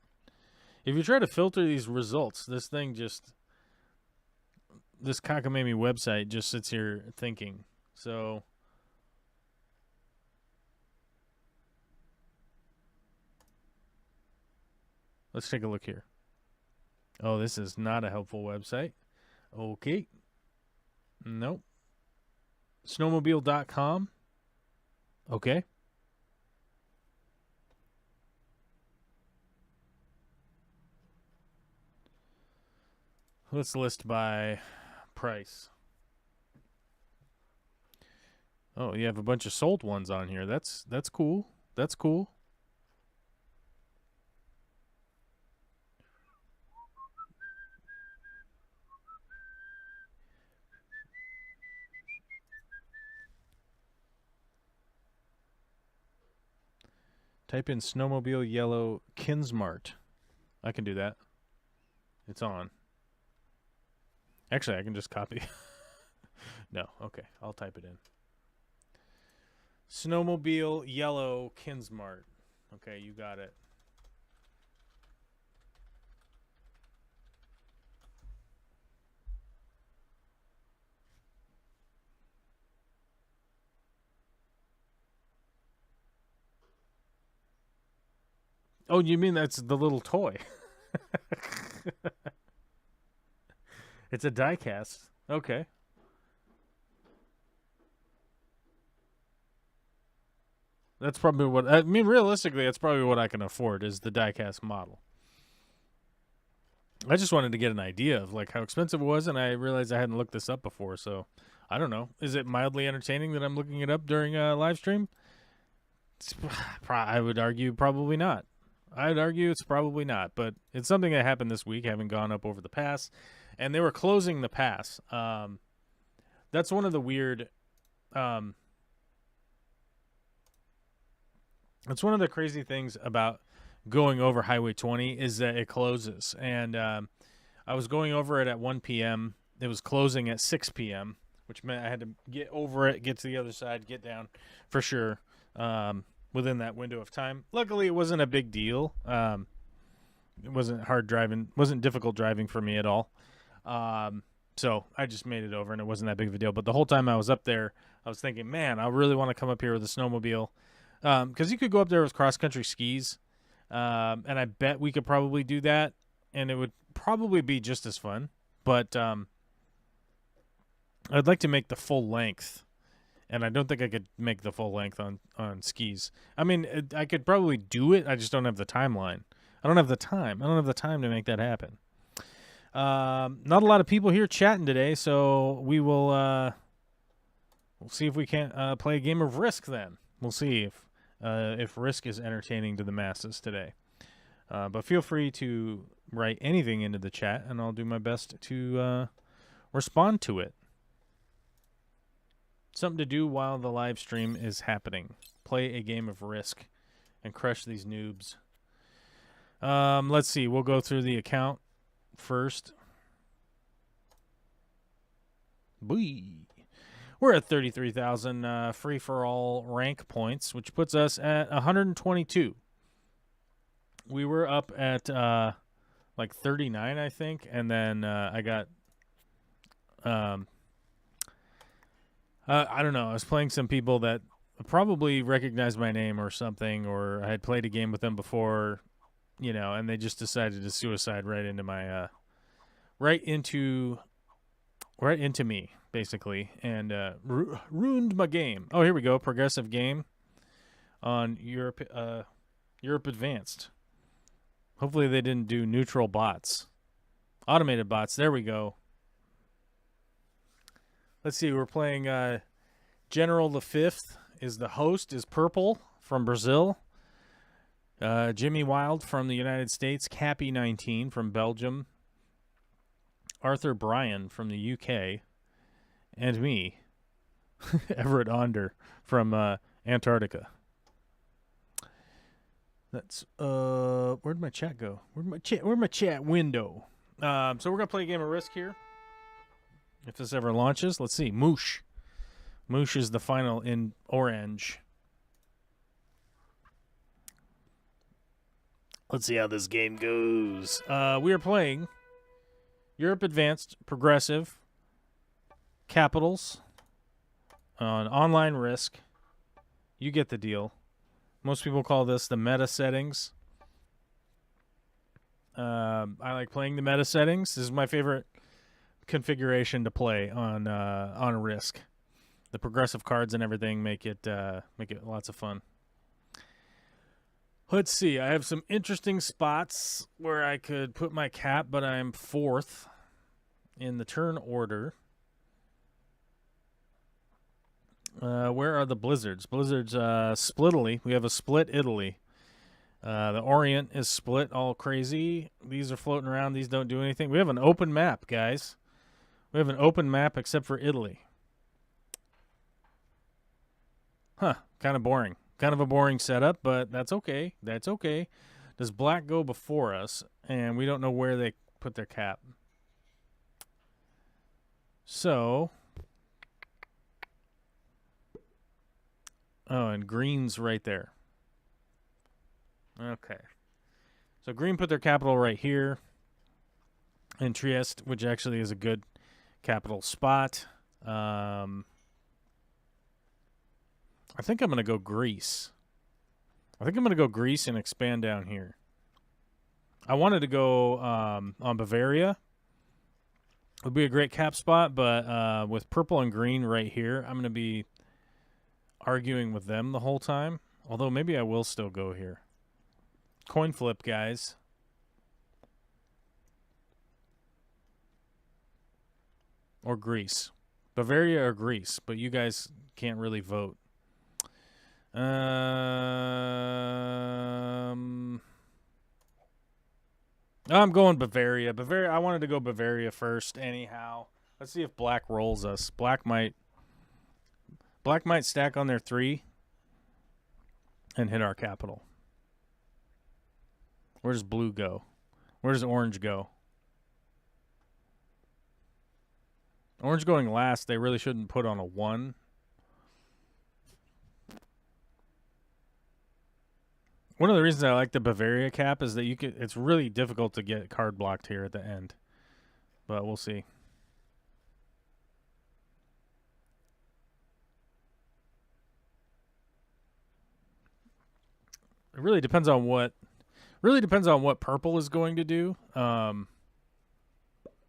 S1: If you try to filter these results, this cockamamie website just sits here thinking. So let's take a look here. Oh, this is not a helpful website. Okay. Nope. Snowmobile.com. Okay. Let's list by price. Oh, you have a bunch of sold ones on here. That's cool. That's cool. Type in snowmobile yellow Kinsmart. I can do that. It's on. Actually, I can just copy. No, okay. I'll type it in. Snowmobile yellow Kinsmart. Okay, you got it. Oh, you mean that's the little toy? It's a die cast. Okay. That's probably what I mean. Realistically, that's probably what I can afford is the die cast model. I just wanted to get an idea of like how expensive it was, and I realized I hadn't looked this up before. So I don't know. Is it mildly entertaining that I'm looking it up during a live stream? I would argue probably not. I'd argue it's probably not, but it's something that happened this week, having gone up over the pass, and they were closing the pass. That's one of the weird. That's one of the crazy things about going over Highway 20 is that it closes. And I was going over it at 1 p.m. It was closing at 6 p.m., which meant I had to get over it, get to the other side, get down for sure. Within that window of time. Luckily, it wasn't a big deal. It wasn't hard driving, wasn't difficult driving for me at all. So I just made it over, and it wasn't that big of a deal. But the whole time I was up there, I was thinking, man, I really want to come up here with a snowmobile. Because you could go up there with cross-country skis, and I bet we could probably do that, and it would probably be just as fun. But I'd like to make the full length, and I don't think I could make the full length on skis. I mean, I could probably do it. I just don't have the timeline. I don't have the time. I don't have the time to make that happen. Not a lot of people here chatting today, so we'll see if we can't play a game of Risk then. We'll see if Risk is entertaining to the masses today. But feel free to write anything into the chat, and I'll do my best to respond to it. Something to do while the live stream is happening. Play a game of Risk and crush these noobs. Let's see. We'll go through the account first. Boy. We're at 33,000 free-for-all rank points, which puts us at 122. We were up at like 39, I think, and then I got I don't know. I was playing some people that probably recognized my name or something, or I had played a game with them before, you know, and they just decided to suicide right into my right into me, basically, and ruined my game. Oh, here we go. Progressive game on Europe Advanced. Hopefully they didn't do neutral bots. Automated bots. There we go. Let's see. We're playing General the Fifth is the host, is Purple from Brazil. Jimmy Wild from the United States. Cappy 19 from Belgium. Arthur Bryan from the UK. And me, Everett Onder from Antarctica. That's where'd my chat go? Where'd my chat window? So we're gonna play a game of Risk here. If this ever launches, let's see. Moosh. Moosh is the final in orange. Let's see how this game goes. We are playing Europe Advanced Progressive Capitals on online Risk. You get the deal. Most people call this the meta settings. I like playing the meta settings. This is my favorite configuration to play on Risk. The progressive cards and everything make it lots of fun. Let's see. I have some interesting spots where I could put my cap, but I'm fourth in the turn order. Where are the blizzards? Blizzards splittily. We have a split Italy. The Orient is split all crazy. These are floating around. These don't do anything. We have an open map, guys. We have an open map except for Italy. Huh. Kind of boring. Kind of a boring setup, but that's okay. That's okay. Does black go before us? And we don't know where they put their cap. So... oh, and green's right there. Okay. So green put their capital right here in Trieste, which actually is a good capital spot. I think I'm going to go Greece. I think I'm going to go Greece and expand down here. I wanted to go on Bavaria. It would be a great cap spot, but with purple and green right here, I'm going to be arguing with them the whole time. Although maybe I will still go here. Coin flip, guys. Or Greece. Bavaria or Greece, but you guys can't really vote. I'm going Bavaria. I wanted to go Bavaria first anyhow. Let's see if black rolls us. Black might stack on their 3 and hit our capital. Where does blue go? Where does orange go? Orange going last, they really shouldn't put on a 1. One of the reasons I like the Bavaria cap is that it's really difficult to get card blocked here at the end. But we'll see. really depends on what purple is going to do.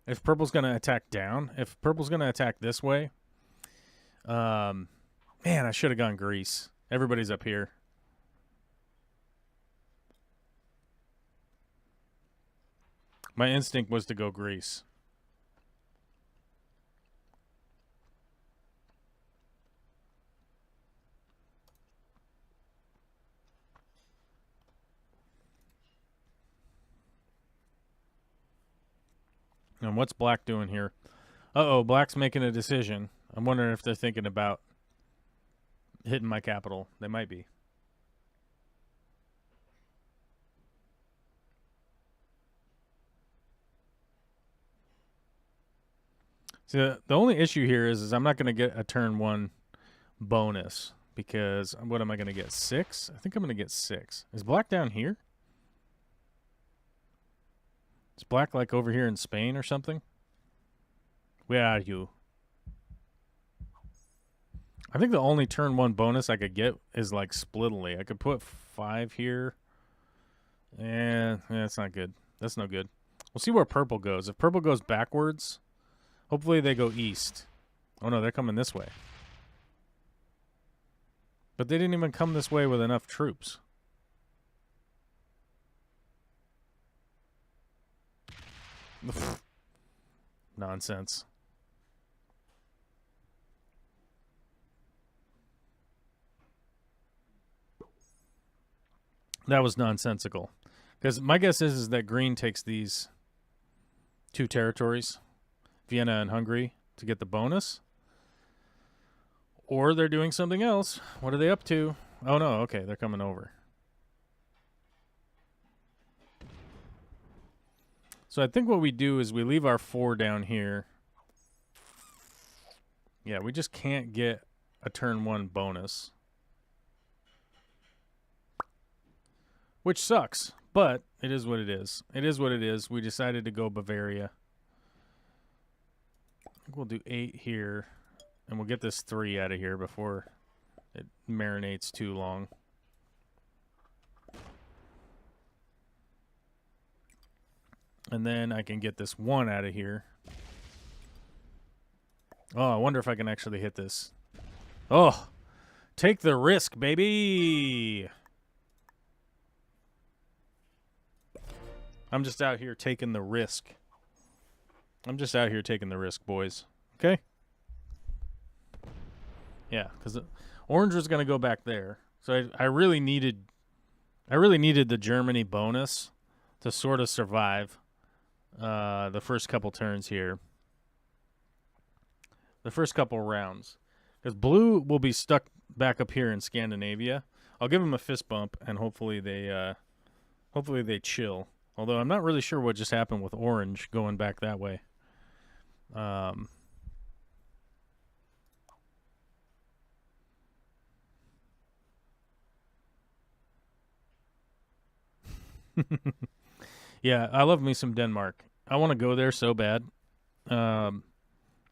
S1: If purple's going to attack down, if purple's going to attack this way, man, I should have gone Greece. Everybody's up here. My instinct was to go Greece. And what's black doing here? Uh-oh, black's making a decision. I'm wondering if they're thinking about hitting my capital. They might be. See, the only issue here is I'm not going to get a turn 1 bonus because what am I going to get? 6? I think I'm going to get 6. Is black down here? Is black like over here in Spain or something? Where are you? I think the only turn 1 bonus I could get is like splittily. I could put 5 here. And that's not good. That's no good. We'll see where purple goes. If purple goes backwards, hopefully they go east. Oh no, they're coming this way. But they didn't even come this way with enough troops. Nonsense. That was nonsensical. Because my guess is that green takes these 2 territories, Vienna and Hungary, to get the bonus. Or they're doing something else. What are they up to? Oh no, okay, they're coming over. So I think what we do is we leave our 4 down here. Yeah, we just can't get a turn 1 bonus. Which sucks, but it is what it is. It is what it is. We decided to go Bavaria. I think we'll do 8 here, and we'll get this 3 out of here before it marinates too long. And then I can get this 1 out of here. Oh, I wonder if I can actually hit this. Oh, take the risk, baby. I'm just out here taking the risk. I'm just out here taking the risk, boys. Okay? Yeah, because orange was going to go back there. So I really needed the Germany bonus to sort of survive the first couple turns here. The first couple rounds. Because blue will be stuck back up here in Scandinavia. I'll give them a fist bump, and hopefully they chill. Although I'm not really sure what just happened with orange going back that way. Yeah, I love me some Denmark. I want to go there so bad. We're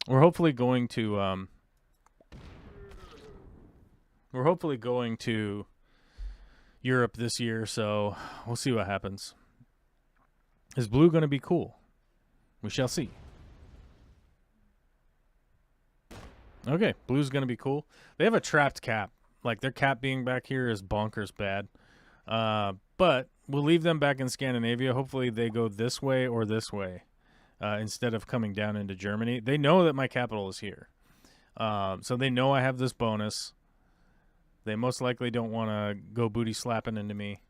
S1: hopefully going to Europe this year, so we'll see what happens. Is blue going to be cool? We shall see. Okay, blue's going to be cool. They have a trapped cap. Like, their cap being back here is bonkers bad. But we'll leave them back in Scandinavia. Hopefully they go this way or this way instead of coming down into Germany. They know that my capital is here. So they know I have this bonus. They most likely don't want to go booty slapping into me.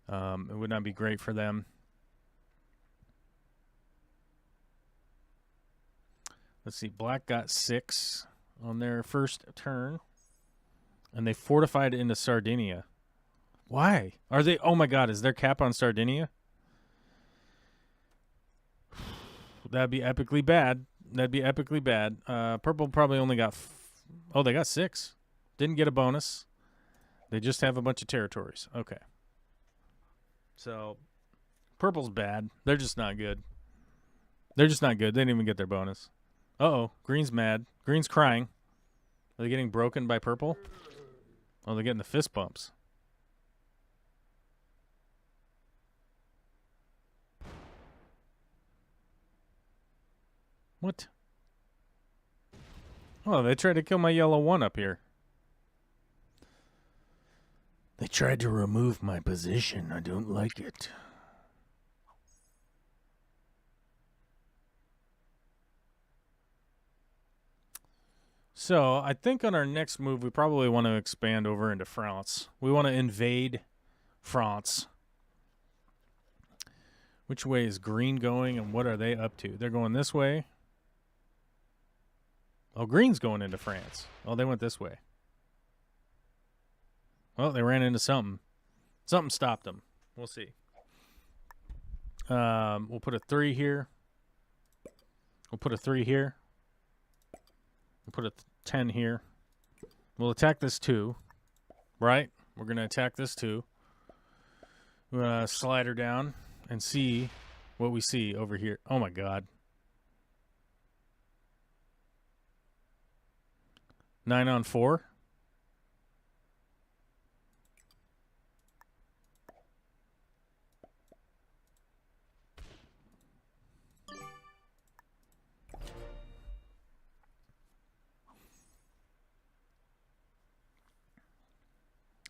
S1: It would not be great for them. Let's see. Black got 6 on their first turn. And they fortified into Sardinia. Why? Are they... Oh, my God. Is there cap on Sardinia? That'd be epically bad. That'd be epically bad. Purple probably only got... Oh, they got 6. Didn't get a bonus. They just have a bunch of territories. Okay. So, purple's bad. They're just not good. They're just not good. They didn't even get their bonus. Uh-oh. Green's mad. Green's crying. Are they getting broken by purple? Oh, they're getting the fist bumps. What? Oh, they tried to kill my yellow 1 up here. They tried to remove my position. I don't like it. So, I think on our next move, we probably want to expand over into France. We want to invade France. Which way is green going, and what are they up to? They're going this way. Oh, green's going into France. Oh, they went this way. Well, they ran into something. Something stopped them. We'll see. We'll put a 3 here. We'll put a 3 here. We'll put a 10 here. We'll attack this 2. Right? We're going to attack this 2. We're going to slide her down and see what we see over here. Oh, my God. 9 on 4.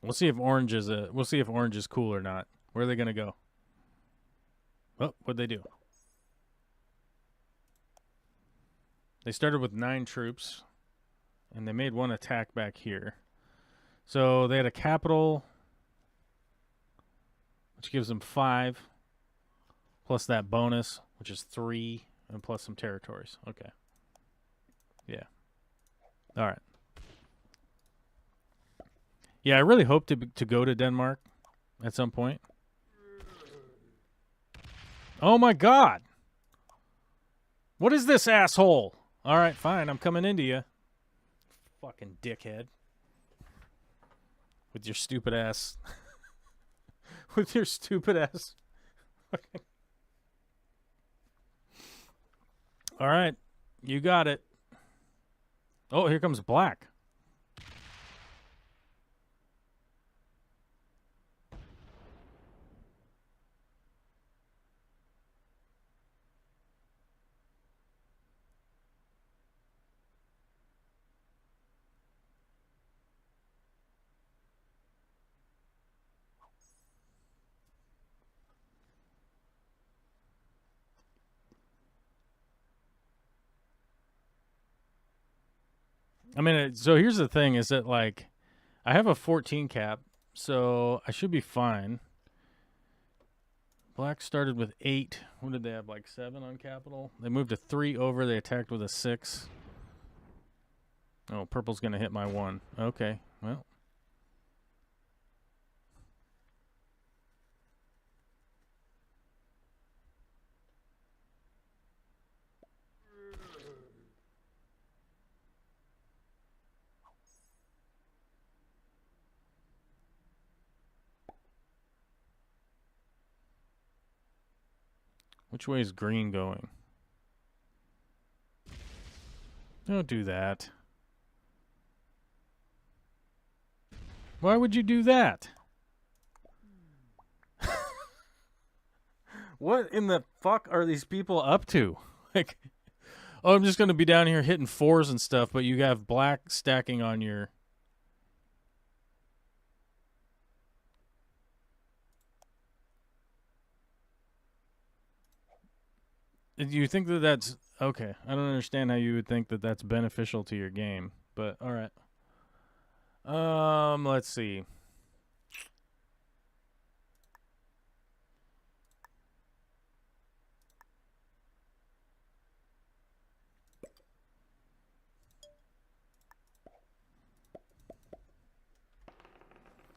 S1: We'll see if orange is cool or not. Where are they gonna go? Oh, what'd they do? They started with 9 troops, and they made 1 attack back here. So they had a capital, which gives them 5, plus that bonus, which is 3, and plus some territories. Okay. Yeah. All right. Yeah, I really hope to go to Denmark at some point. Oh my God! What is this asshole? All right, fine, I'm coming into you. Fucking dickhead. With your stupid ass. With your stupid ass. All right, you got it. Oh, here comes black. I mean, so here's the thing is that, like, I have a 14 cap, so I should be fine. Black started with 8. What did they have, like 7 on capital? They moved a 3 over. They attacked with a 6. Oh, purple's going to hit my 1. Okay, well. Which way is green going? Don't do that. Why would you do that? What in the fuck are these people up to? Like, oh, I'm just going to be down here hitting 4s and stuff, but you have black stacking on your... Do you think that that's... Okay, I don't understand how you would think that that's beneficial to your game, but all right. Let's see.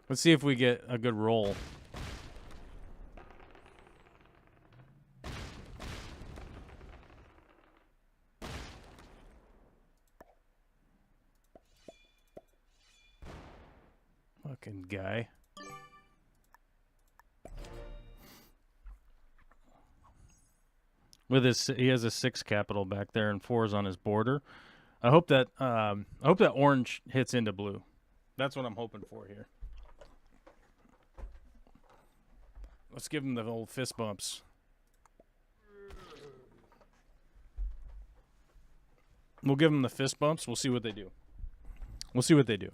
S1: Let's see if we get a good roll. Fucking guy. With his, he has a 6 capital back there and 4s on his border. I hope that orange hits into blue. That's what I'm hoping for here. Let's give him the old fist bumps. We'll give them the fist bumps. We'll see what they do. We'll see what they do.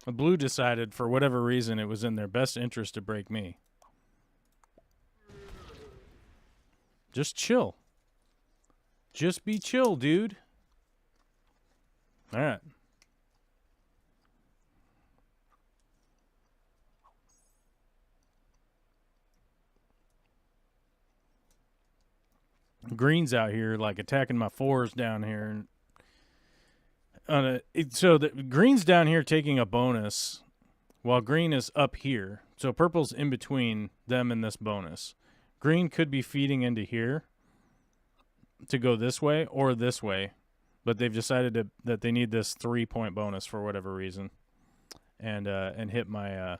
S1: The blue decided, for whatever reason, it was in their best interest to break me. Just chill. Just be chill, dude. All right. Green's out here, like, attacking my 4s down here. So the green's down here taking a bonus, while green is up here. So purple's in between them and this bonus. Green could be feeding into here to go this way or this way, but they've decided that they need this 3-point bonus for whatever reason, and hit my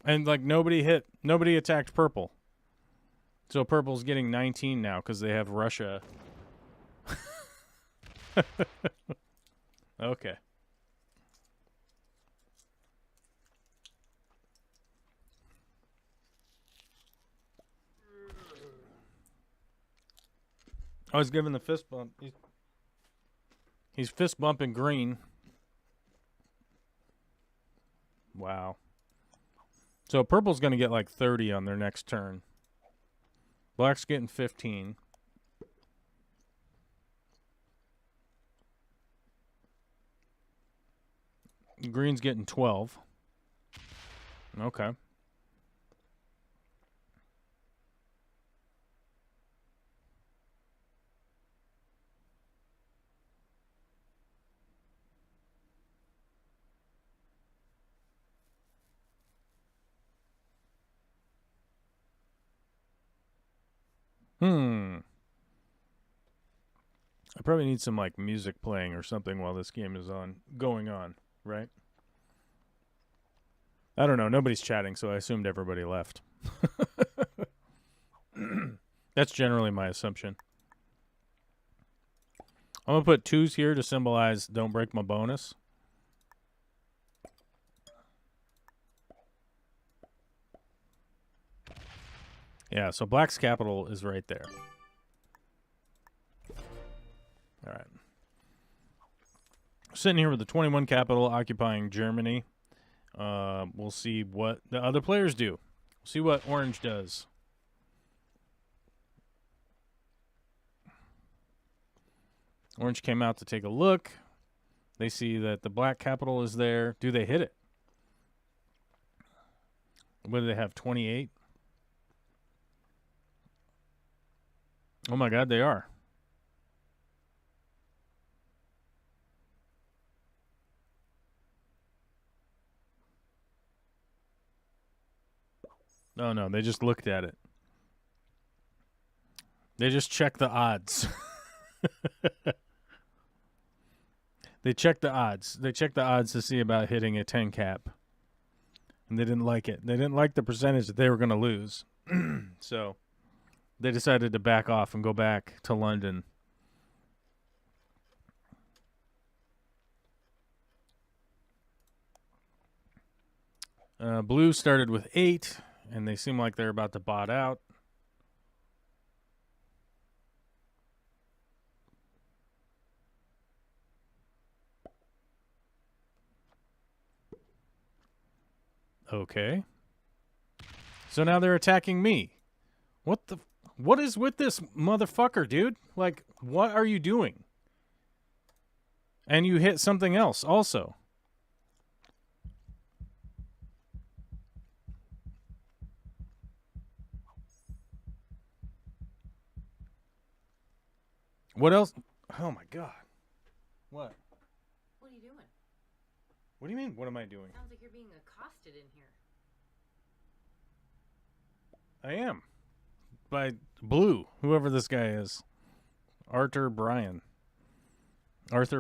S1: and like nobody attacked purple, so purple's getting 19 now because they have Russia. Okay. I was giving the fist bump. He's fist bumping green. Wow. So purple's going to get like 30 on their next turn. Black's getting 15. Green's getting 12. Okay. I probably need some like music playing or something while this game is going on, right? I don't know. Nobody's chatting, so I assumed everybody left. That's generally my assumption. I'm going to put 2s here to symbolize don't break my bonus. Yeah, so Black's capital is right there. All right. Sitting here with the 21 capital occupying Germany. We'll see what the other players do. We'll see what Orange does. Orange came out to take a look. They see that the Black capital is there. Do they hit it? What do they have, 28? Oh my God, they are. Oh no, they just looked at it. They just checked the odds. They checked the odds. They checked the odds to see about hitting a 10 cap. And they didn't like it. They didn't like the percentage that they were going to lose. So they decided to back off and go back to London. Blue started with 8, and they seem like they're about to bot out. Okay. So now they're attacking me. What is with this motherfucker, dude? Like, what are you doing? And you hit something else also. What else? Oh my God. What?
S2: What are you doing?
S1: What do you mean? What am I doing?
S2: Sounds like you're being accosted in here.
S1: I am. By Blue, whoever this guy is. Arthur Bryan.
S2: Is he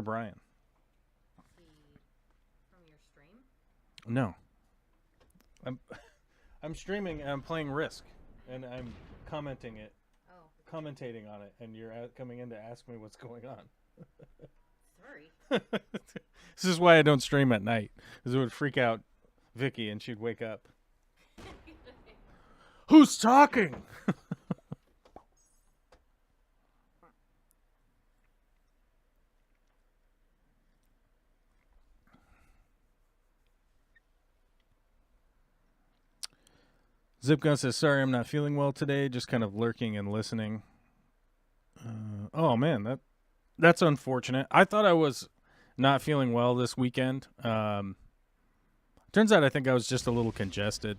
S2: from your stream?
S1: No. I'm streaming and I'm playing Risk. And I'm commenting it.
S2: Oh,
S1: commentating on it, and you're coming in to ask me what's going on.
S2: Sorry.
S1: This is why I don't stream at night, because it would freak out Vicky, and she'd wake up. Who's talking? Zipgun says, sorry, I'm not feeling well today. Just kind of lurking and listening. Oh, man, that's unfortunate. I thought I was not feeling well this weekend. Turns out I think I was just a little congested.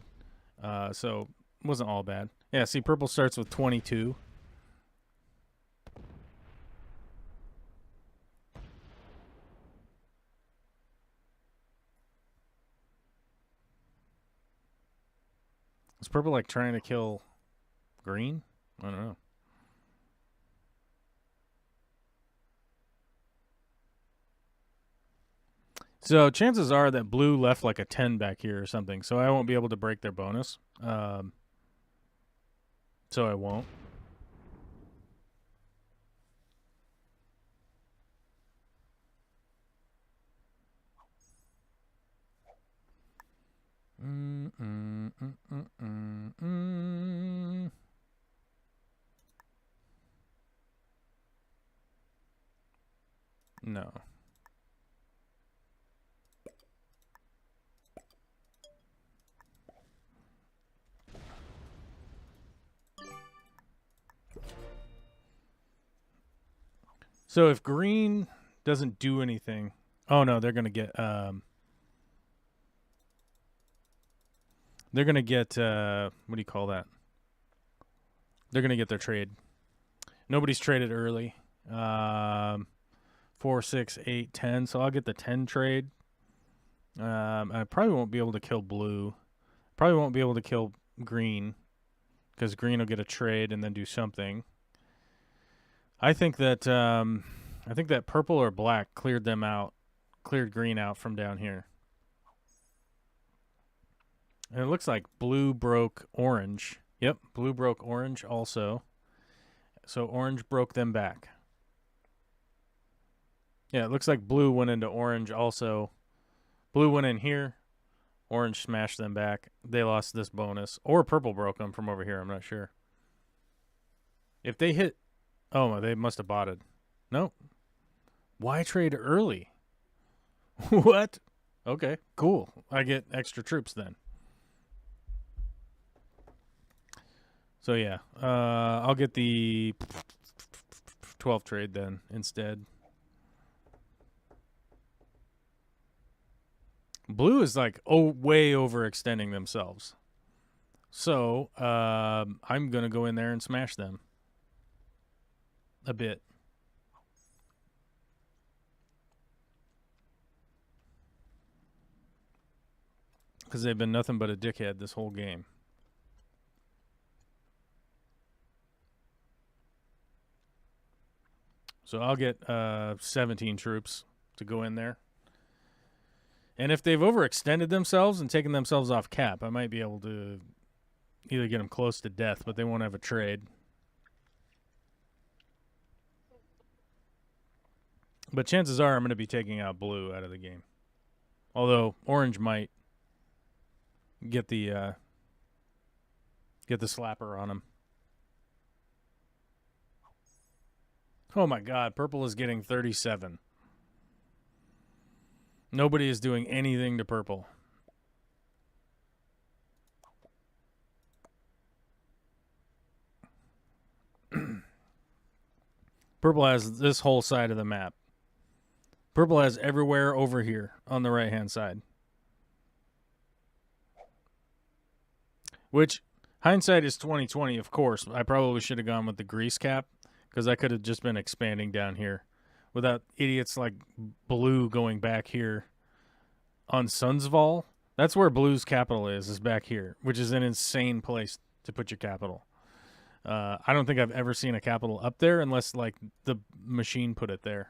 S1: So it wasn't all bad. Yeah, see, purple starts with 22. Is purple like trying to kill green? I don't know. So chances are that blue left like a 10 back here or something, so I won't be able to break their bonus. So I won't. No. So if green doesn't do anything, oh no, they're gonna get what do you call that? They're gonna get their trade. Nobody's traded early. 4, 6, 8, 10. So I'll get the 10 trade. I probably won't be able to kill blue. Probably won't be able to kill green, because green will get a trade and then do something. I think that purple or black cleared them out, cleared green out from down here. And it looks like blue broke orange. Yep, blue broke orange also. So orange broke them back. Yeah, it looks like blue went into orange also. Blue went in here. Orange smashed them back. They lost this bonus. Or purple broke them from over here. I'm not sure. If they hit... Oh, they must have botted. Nope. Why trade early? What? Okay, cool. I get extra troops then. So yeah, I'll get the 12 trade then instead. Blue is like way overextending themselves. So I'm going to go in there and smash them a bit. Because they've been nothing but a dickhead this whole game. So I'll get 17 troops to go in there. And if they've overextended themselves and taken themselves off cap, I might be able to either get them close to death, but they won't have a trade. But chances are I'm going to be taking out blue out of the game. Although orange might get the slapper on him. Oh my god, purple is getting 37. Nobody is doing anything to purple. Purple has this whole side of the map. Purple has everywhere over here on the right-hand side. Which, hindsight is 20/20, of course. I probably should have gone with the grease cap, because I could have just been expanding down here without idiots like blue going back here on Sunsval. That's where blue's capital is back here, which is an insane place to put your capital. I don't think I've ever seen a capital up there unless like the machine put it there.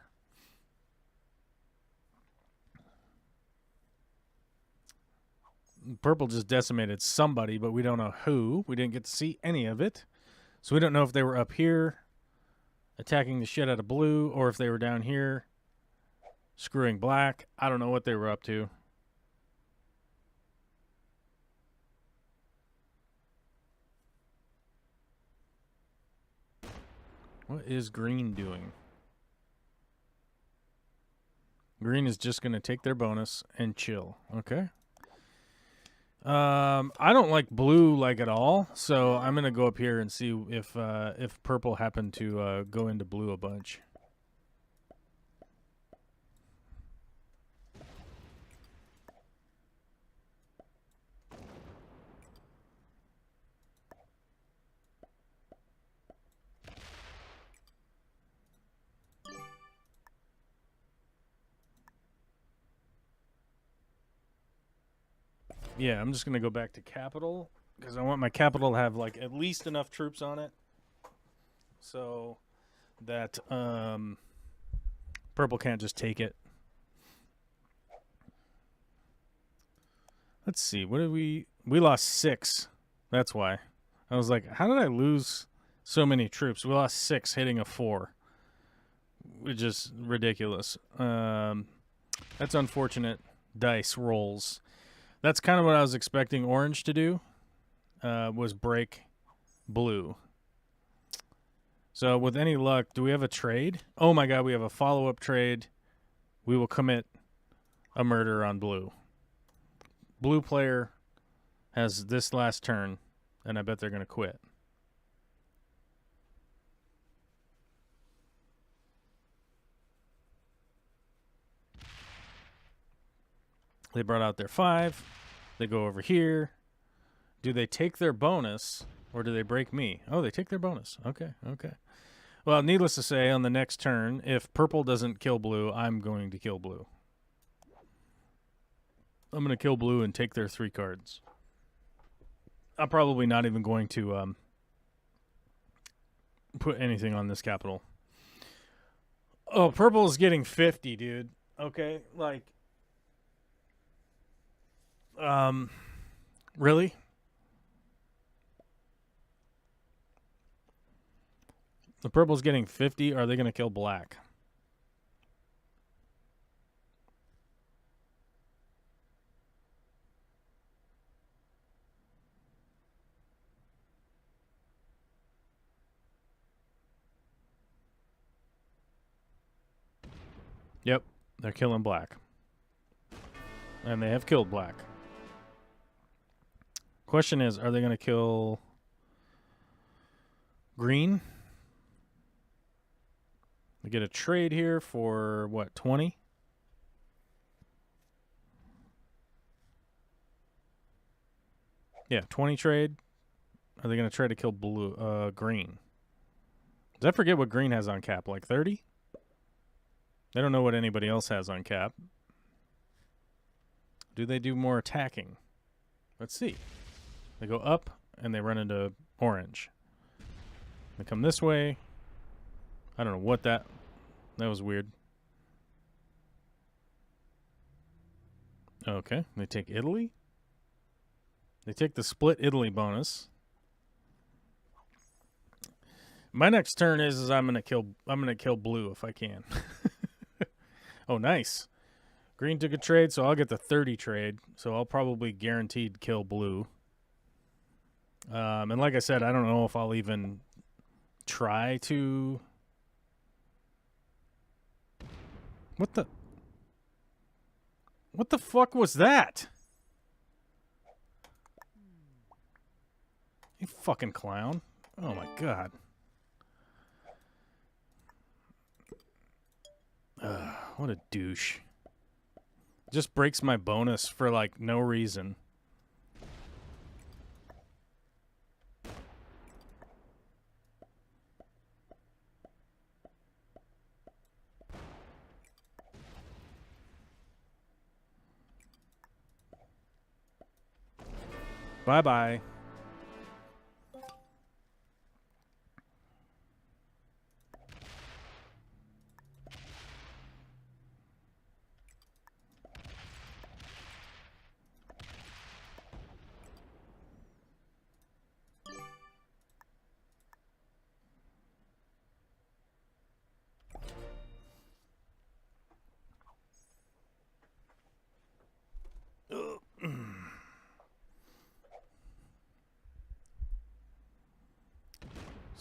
S1: Purple just decimated somebody, but we don't know who. We didn't get to see any of it. So we don't know if they were up here attacking the shit out of blue or if they were down here screwing black. I don't know what they were up to. What is green doing? Green is just going to take their bonus and chill. Okay. I don't like blue like at all, so I'm going to go up here and see if purple happened to go into blue a bunch. Yeah, I'm just going to go back to capital because I want my capital to have like at least enough troops on it so that purple can't just take it. Let's see. What did we lost 6. That's why. I was like, how did I lose so many troops? We lost 6 hitting a 4. Which is ridiculous. That's unfortunate dice rolls. That's kind of what I was expecting orange to do, was break blue. So with any luck, do we have a trade? Oh my god, we have a follow-up trade. We will commit a murder on blue. Blue player has this last turn, and I bet they're going to quit. They brought out their 5. They go over here. Do they take their bonus, or do they break me? Oh, they take their bonus. Okay, okay. Well, needless to say, on the next turn, if purple doesn't kill blue, I'm going to kill blue. I'm going to kill blue and take their 3 cards. I'm probably not even going to put anything on this capital. Oh, purple is getting 50, dude. Okay, like... really? The purple's getting 50. Are they going to kill black? Yep, they're killing black. And they have killed black. Question is, are they going to kill green? We get a trade here for, what, 20? Yeah, 20 trade. Are they going to try to kill blue, green? Did I forget what green has on cap? Like 30? I don't know what anybody else has on cap. Do they do more attacking? Let's see. They go up, and they run into orange. They come this way. I don't know what that was weird. Okay, they take Italy. They take the split Italy bonus. My next turn is I'm gonna kill blue if I can. Oh, nice. Green took a trade, so I'll get the 30 trade. So I'll probably guaranteed kill blue. And like I said, I don't know if I'll even try to... What the fuck was that? You fucking clown. Oh my god. What a douche. Just breaks my bonus for like no reason. Bye-bye.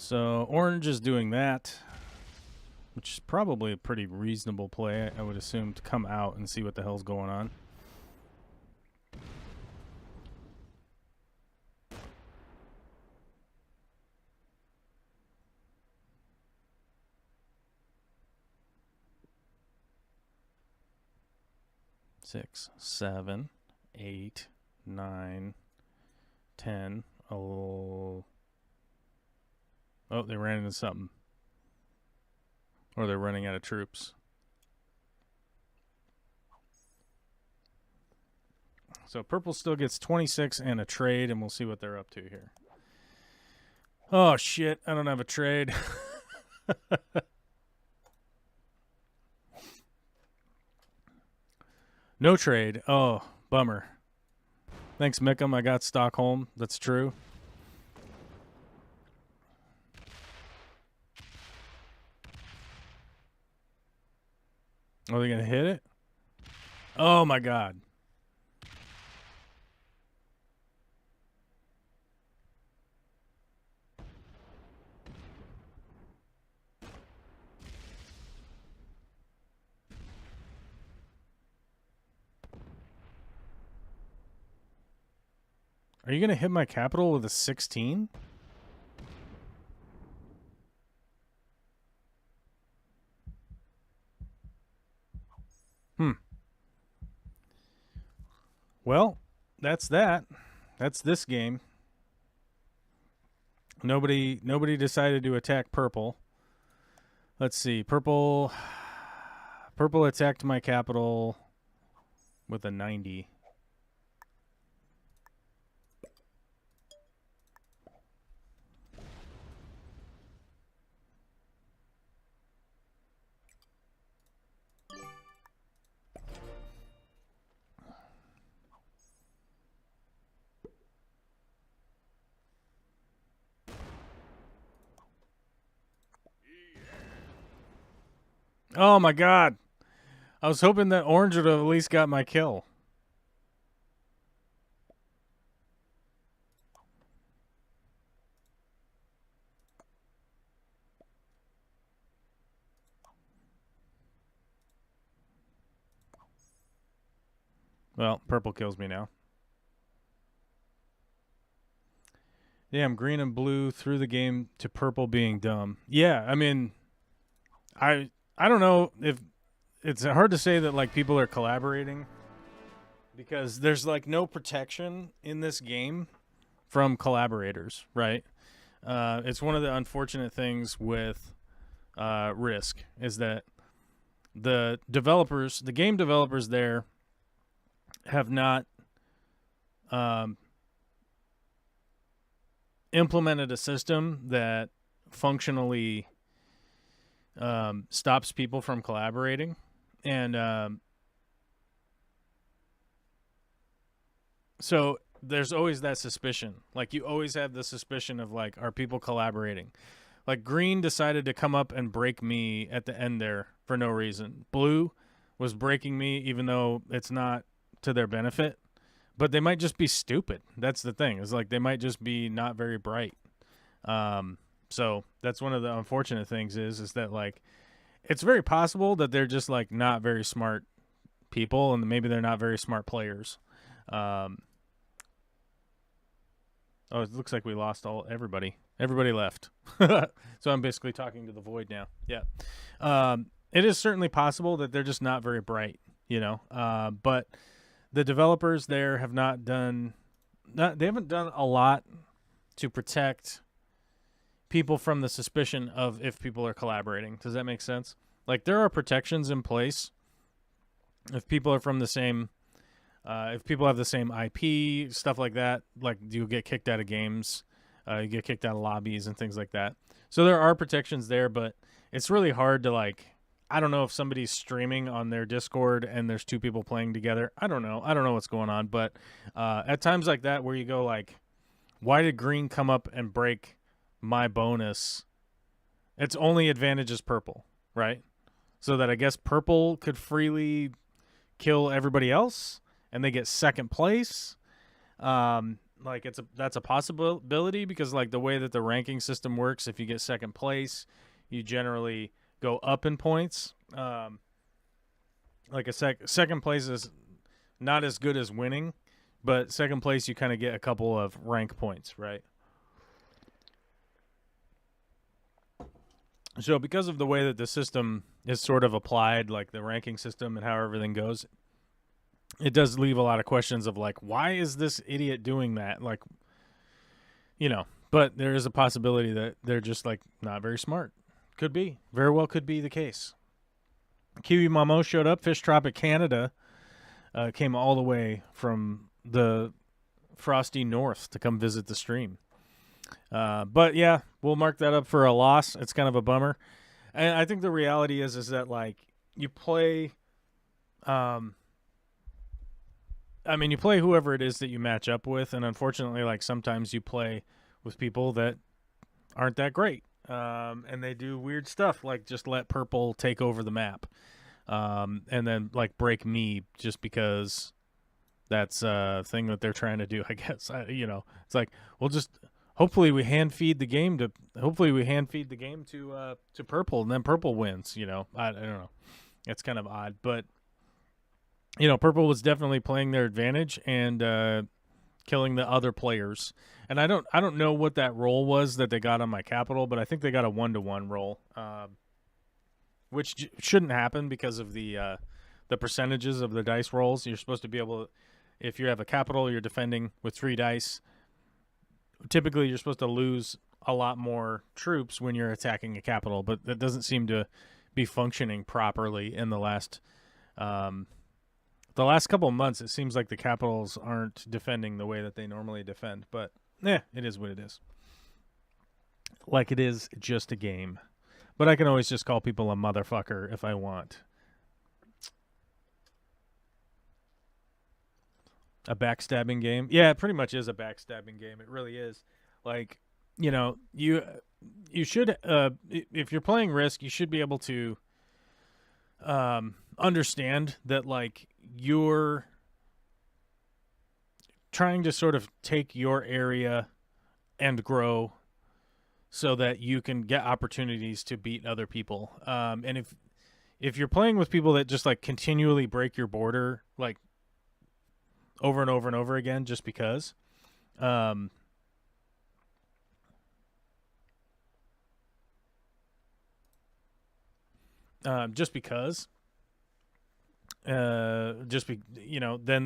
S1: So orange is doing that, which is probably a pretty reasonable play, I would assume, to come out and see what the hell's going on. Six, 7, 8, 9, 10. Oh, they ran into something. Or they're running out of troops. So purple still gets 26 and a trade, and we'll see what they're up to here. Oh, shit. I don't have a trade. No trade. Oh, bummer. Thanks, Mickham. I got Stockholm. That's true. Are they going to hit it? Oh, my God. Are you going to hit my capital with a 16? Well, that's that. That's this game. Nobody decided to attack purple. Let's see. Purple attacked my capital with a 90. Oh my God. I was hoping that orange would have at least got my kill. Well, purple kills me now. Damn, green and blue threw the game to purple being dumb. Yeah, I mean, I don't know if it's hard to say that like people are collaborating because there's like no protection in this game from collaborators, right? It's one of the unfortunate things with Risk is that the developers, the game developers there have not implemented a system that functionally stops people from collaborating. And so there's always that suspicion. Like, you always have the suspicion of, like, are people collaborating? Like, green decided to come up and break me at the end there for no reason. Blue was breaking me even though it's not to their benefit. But they might just be stupid. That's the thing. It's like they might just be not very bright. So that's one of the unfortunate things is that, like, it's very possible that they're just, like, not very smart people, and maybe they're not very smart players. Oh, it looks like we lost everybody. Everybody left. So I'm basically talking to the void now. Yeah. It is certainly possible that they're just not very bright, you know. But the developers there have not done they haven't done a lot to protect people from the suspicion of if people are collaborating. Does that make sense? Like, there are protections in place if people are from the same if people have the same IP, stuff like that, like you get kicked out of games, you get kicked out of lobbies and things like that. So there are protections there, but it's really hard to, like, I don't know if somebody's streaming on their Discord and there's two people playing together. I don't know what's going on, but at times like that where you go like, why did green come up and break my bonus? Its only advantage is purple, right? So that I guess purple could freely kill everybody else and they get second place. like that's a possibility because like the way that the ranking system works, if you get second place, you generally go up in points. Like second place is not as good as winning, but second place you kind of get a couple of rank points, right? So because of the way that the system is sort of applied, like the ranking system and how everything goes, it does leave a lot of questions of like, why is this idiot doing that? Like, but there is a possibility that they're just like not very smart. Could be. Very well could be the case. Kiwi Mamo showed up. Fish Tropic Canada came all the way from the frosty north to come visit the stream. But yeah, we'll mark that up for a loss. It's kind of a bummer. And I think the reality is that like you play, you play whoever it is that you match up with. And unfortunately, like sometimes you play with people that aren't that great. And they do weird stuff like just let purple take over the map. And then like break me just because that's a thing that they're trying to do, I guess. It's like, we'll just hopefully we hand feed the game to purple and then purple wins, I don't know. It's kind of odd, but purple was definitely playing their advantage and killing the other players. And I don't know what that roll was that they got on my capital, but I think they got a 1-to-1 roll, which shouldn't happen because of the percentages of the dice rolls. You're supposed to be able to, if you have a capital, you're defending with 3 dice. Typically, you're supposed to lose a lot more troops when you're attacking a capital, but that doesn't seem to be functioning properly in the last couple of months. It seems like the capitals aren't defending the way that they normally defend, but it is what it is. Like it is just a game. But I can always just call people a motherfucker if I want. A backstabbing game? Yeah, it pretty much is a backstabbing game. It really is. Like, you should, if you're playing Risk, you should be able to understand that, like, you're trying to sort of take your area and grow so that you can get opportunities to beat other people. And if you're playing with people that just like continually break your border, like over and over and over again, just because, then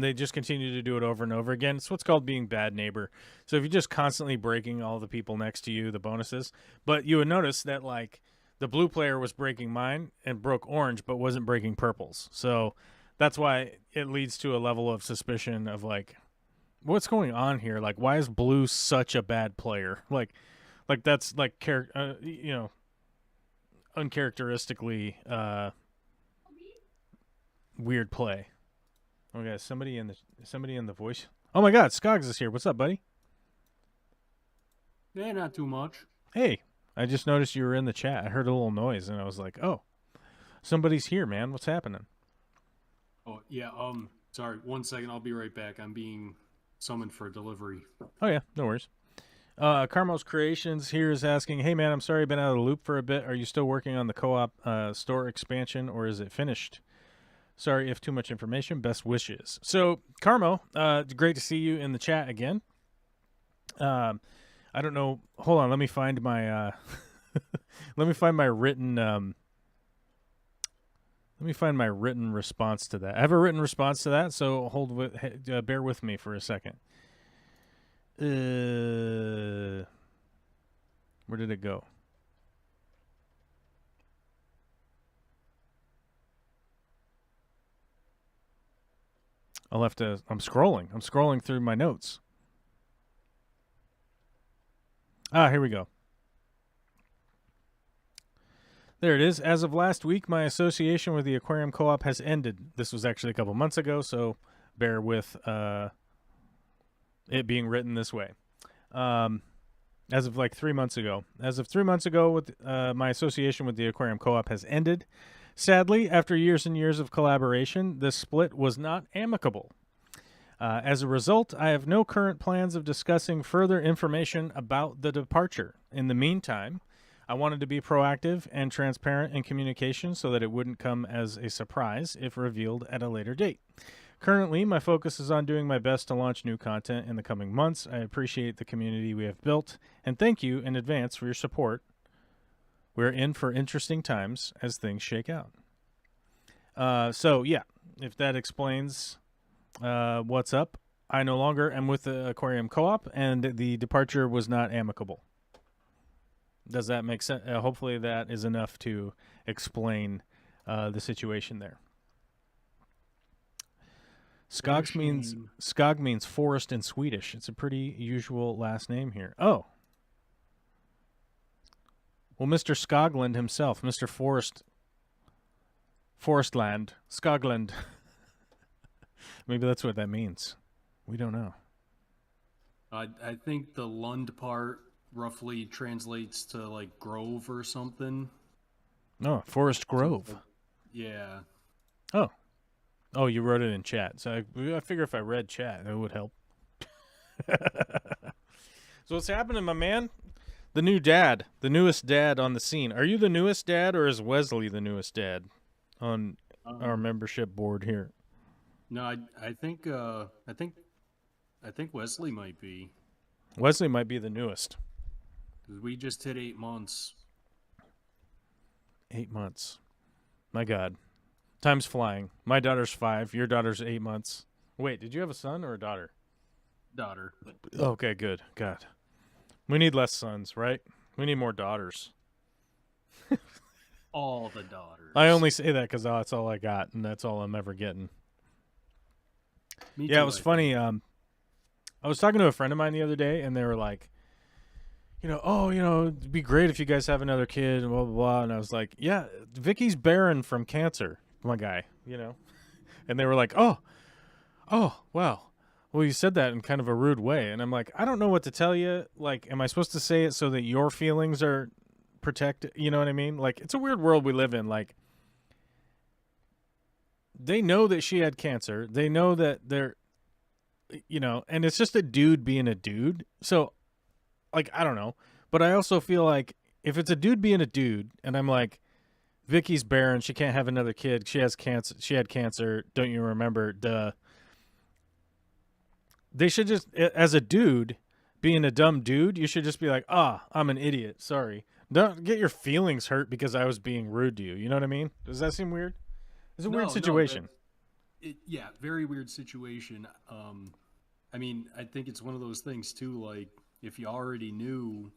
S1: they just continue to do it over and over again. It's what's called being bad neighbor. So if you're just constantly breaking all the people next to you, the bonuses, but you would notice that like the blue player was breaking mine and broke orange, but wasn't breaking purples. So that's why it leads to a level of suspicion of like, what's going on here? Like, why is blue such a bad player? Like that's like, uncharacteristically, weird play. Okay, somebody in the voice. Oh my God, Skogs is here. What's up, buddy?
S3: Yeah, not too much.
S1: Hey, I just noticed you were in the chat. I heard a little noise, and I was like, "Oh, somebody's here, man. What's happening?"
S3: Oh yeah. Sorry. 1 second. I'll be right back. I'm being summoned for a delivery.
S1: Oh yeah, no worries. Carmel's Creations here is asking, "Hey man, I'm sorry I've been out of the loop for a bit. Are you still working on the co-op store expansion, or is it finished? Sorry if too much information. Best wishes." So, Carmo, great to see you in the chat again. I don't know. Hold on. Let me find my written response to that. I have a written response to that, so bear with me for a second. Where did it go? I'm scrolling through my notes. Here we go. There it is. As of last week, my association with the Aquarium Co-op has ended. This was actually a couple months ago, so bear with it being written this way. As of like 3 months ago. As of 3 months ago, with my association with the Aquarium Co-op has ended. Sadly, after years and years of collaboration, this split was not amicable. As a result, I have no current plans of discussing further information about the departure. In the meantime, I wanted to be proactive and transparent in communication so that it wouldn't come as a surprise if revealed at a later date. Currently, my focus is on doing my best to launch new content in the coming months. I appreciate the community we have built, and thank you in advance for your support. We're in for interesting times as things shake out. So, yeah, if that explains what's up, I no longer am with the Aquarium Co-op, and the departure was not amicable. Does that make sense? Hopefully that is enough to explain the situation there. Skog means forest in Swedish. It's a pretty usual last name here. Oh. Well, Mr. Skogland himself, Mr. Forestland, Skogland. Maybe that's what that means. We don't know.
S3: I think the Lund part roughly translates to like grove or something.
S1: Oh, Forest Grove.
S3: Yeah.
S1: Oh, you wrote it in chat. So I figure if I read chat, it would help. So what's happening, my man? The new dad, the newest dad on the scene. Are you the newest dad, or is Wesley the newest dad on our membership board here?
S3: No, I think Wesley might be.
S1: Wesley might be the newest.
S3: 'Cause we just hit 8 months.
S1: 8 months. My God. Time's flying. My daughter's 5. Your daughter's 8 months. Wait, did you have a son or a daughter?
S3: Daughter.
S1: Okay, good. God. We need less sons, right? We need more daughters.
S3: All the daughters.
S1: I only say that because that's all I got, and that's all I'm ever getting.
S3: Me
S1: Yeah,
S3: too,
S1: it was funny. I was talking to a friend of mine the other day, and they were like, it'd be great if you guys have another kid, and blah, blah, blah. And I was like, yeah, Vicky's barren from cancer, my guy, And they were like, oh, wow. Well, you said that in kind of a rude way. And I'm like, I don't know what to tell you. Like, am I supposed to say it so that your feelings are protected? You know what I mean? Like, it's a weird world we live in. Like, they know that she had cancer. They know that they're, and it's just a dude being a dude. So, like, I don't know. But I also feel like if it's a dude being a dude, and I'm like, Vicky's barren, she can't have another kid, she has cancer, she had cancer, don't you remember? Duh. They should just, as a dude, being a dumb dude, you should just be like, I'm an idiot, sorry. Don't get your feelings hurt because I was being rude to you. You know what I mean? Does that seem weird? It's a weird situation.
S3: Yeah, very weird situation. I mean, I think it's one of those things too, like, if you already knew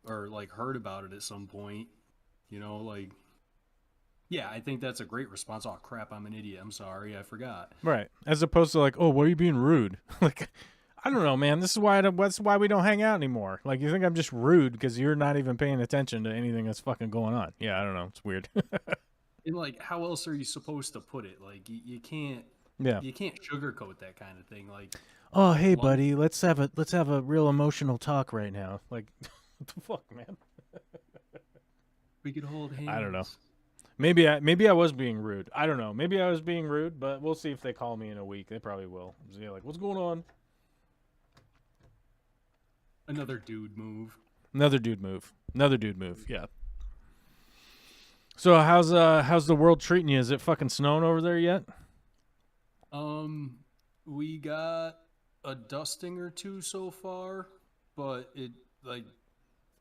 S3: or like heard about it at some point, like, yeah, I think that's a great response. Oh crap, I'm an idiot. I'm sorry, I forgot.
S1: Right. As opposed to like, oh, why are you being rude? Like, I don't know, man. That's why we don't hang out anymore. Like, you think I'm just rude because you're not even paying attention to anything that's fucking going on. Yeah, I don't know. It's weird.
S3: And like, how else are you supposed to put it? Like, you can't.
S1: Yeah.
S3: You can't sugarcoat that kind of thing. Like,
S1: oh, hey, buddy, let's have a real emotional talk right now. Like, what the fuck, man?
S3: We could hold hands.
S1: I don't know. Maybe I was being rude. I don't know. Maybe I was being rude, but we'll see if they call me in a week. They probably will. So like, what's going on?
S3: Another dude move.
S1: Yeah. So how's the world treating you? Is it fucking snowing over there yet?
S3: We got a dusting or two so far, but it, like,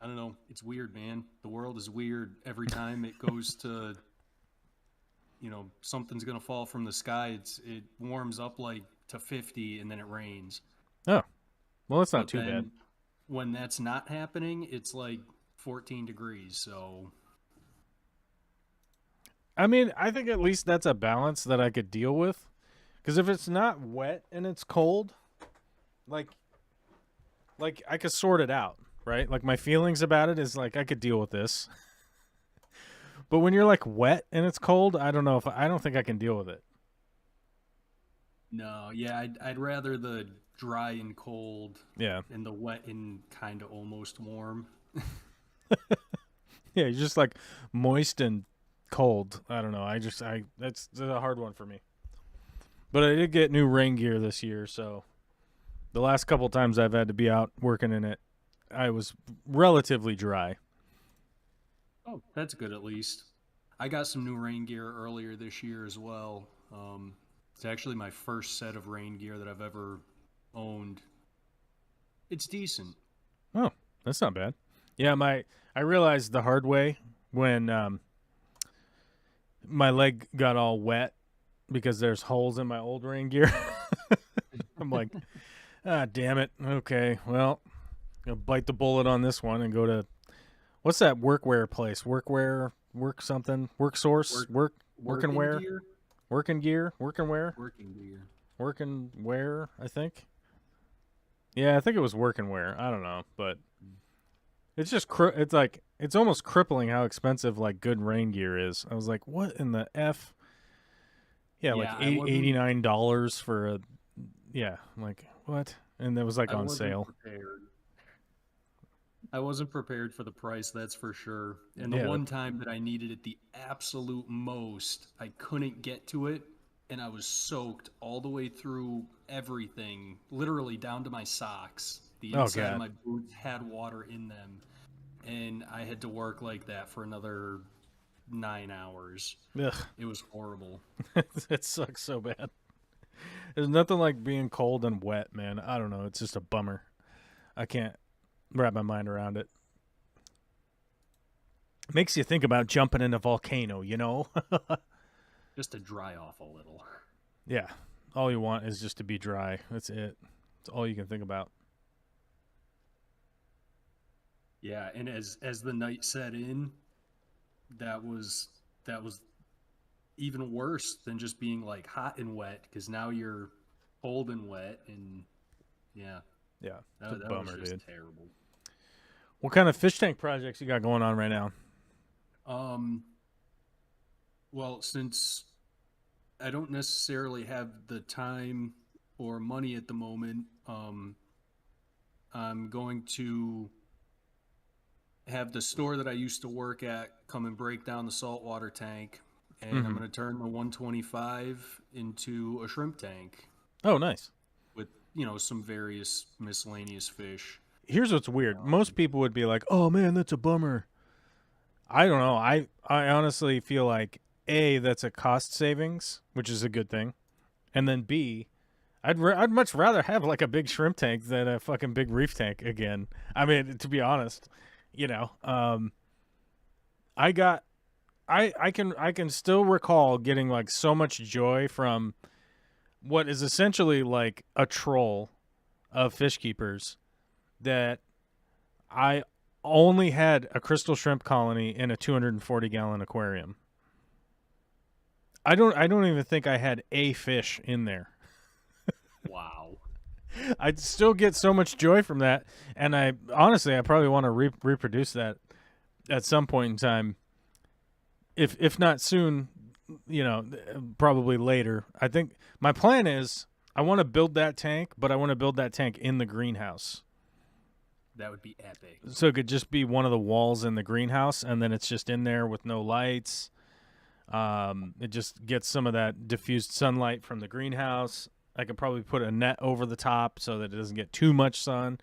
S3: I don't know. It's weird, man. The world is weird. Every time it goes to, something's gonna fall from the sky. It warms up like to 50, and then it rains.
S1: Oh, well, that's not too bad.
S3: When that's not happening, it's like 14 degrees. So, I
S1: mean, I think at least that's a balance that I could deal with. Because if it's not wet and it's cold, like I could sort it out. Right? Like, my feelings about it is like, I could deal with this. But when you're like wet and it's cold, I don't think I can deal with it.
S3: No, yeah, I'd rather the dry and cold.
S1: Yeah.
S3: And the wet and kind of almost warm.
S1: Yeah, you're just like moist and cold. I don't know. That's a hard one for me. But I did get new rain gear this year, so the last couple times I've had to be out working in it, I was relatively dry.
S3: Oh, that's good at least. I got some new rain gear earlier this year as well. It's actually my first set of rain gear that I've ever owned. It's decent.
S1: Oh, that's not bad. Yeah, I realized the hard way when my leg got all wet because there's holes in my old rain gear. I'm like, ah, damn it. Okay, well, I'll bite the bullet on this one and go to what's that workwear place? Workwear, work something, work source, work and
S3: Working
S1: wear,
S3: gear?
S1: working gear, working wear,
S3: Working gear.
S1: working wear. I think. Yeah, I think it was working wear. I don't know, but it's just it's like it's almost crippling how expensive like good rain gear is. I was like, what in the f? Yeah, like
S3: Yeah, I wasn't
S1: $89 for a. Yeah, I'm like what? And it was like
S3: I
S1: on
S3: wasn't
S1: sale.
S3: prepared. I wasn't prepared for the price, that's for sure. And the
S1: Yeah,
S3: one time that I needed it the absolute most, I couldn't get to it, and I was soaked all the way through everything, literally down to my socks. The
S1: oh
S3: inside of
S1: god.
S3: my boots had water in them, and I had to work like that for another 9 hours.
S1: Ugh,
S3: It was horrible.
S1: it sucks so bad. There's nothing like being cold and wet, man. I don't know. It's just a bummer. I can't wrap my mind around it. Makes you think about jumping in a volcano, you know?
S3: Just to dry off a little.
S1: Yeah. All you want is just to be dry. That's it. That's all you can think about.
S3: Yeah, and as the night set in, that was even worse than just being like hot and wet because now you're cold and wet and yeah,
S1: Yeah. It's a
S3: that was
S1: bummer,
S3: just
S1: dude.
S3: terrible.
S1: What kind of fish tank projects you got going on right now?
S3: Um, well, since I don't necessarily have the time or money at the moment, I'm going to have the store that I used to work at come and break down the saltwater tank, and I'm
S1: Mm-hmm.
S3: going to turn the 125 into a shrimp tank
S1: Oh, nice.
S3: with, some various miscellaneous fish.
S1: Here's what's weird.
S3: Um,
S1: Most people would be like, "Oh man, that's a bummer." I don't know. I honestly feel like A, that's a cost savings, which is a good thing. And then B, I'd much rather have like a big shrimp tank than a fucking big reef tank again. I mean, to be honest, you know, I got I can still recall getting like so much joy from what is essentially like a troll of fish keepers that I only had a crystal shrimp colony in a 240-gallon aquarium. I don't even think I had a fish in there.
S3: wow.
S1: I'd still get so much joy from that, and I honestly I probably want to reproduce that at some point in time. If not soon, probably later. I think my plan is I want to build that tank, but I want to build that tank in the greenhouse.
S3: That would be epic.
S1: So it could just be one of the walls in the greenhouse, and then it's just in there with no lights. It just gets some of that diffused sunlight from the greenhouse. I could probably put a net over the top so that it doesn't get too much sun,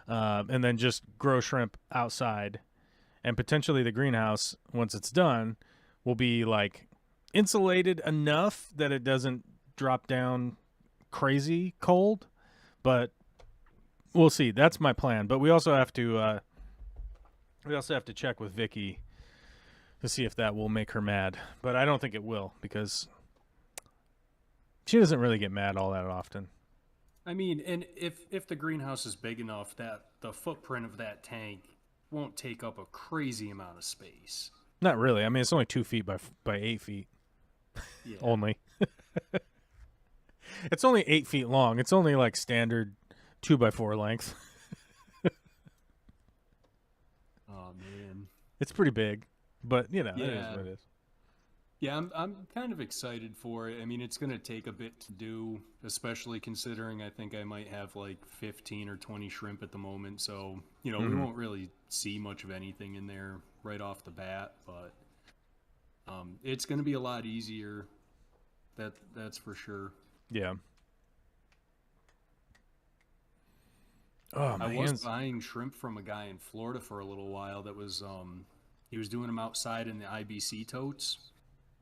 S1: and then just grow shrimp outside. And potentially the greenhouse, once it's done, will be like insulated enough that it doesn't drop down crazy cold. But we'll see. That's my plan. But we also have to check with Vicky to see if that will make her mad. But I don't think it will because she doesn't really get mad all that often.
S3: I mean, and if the greenhouse is big enough that the footprint of that tank won't take up a crazy amount of space.
S1: Not really. I mean, it's only 2 feet by 8 feet
S3: Yeah.
S1: only. It's only 8 feet long. It's only like standard 2x4 length.
S3: Oh man.
S1: It's pretty big, but it is
S3: Yeah.
S1: what it is.
S3: Yeah, I'm kind of excited for it. I mean, it's going to take a bit to do, especially considering I think I might have like 15 or 20 shrimp at the moment. So, we won't really see much of anything in there right off the bat, but it's going to be a lot easier. That's for sure.
S1: Yeah. Oh,
S3: I
S1: my
S3: was
S1: hands.
S3: buying shrimp from a guy in Florida for a little while that was he was doing them outside in the IBC totes,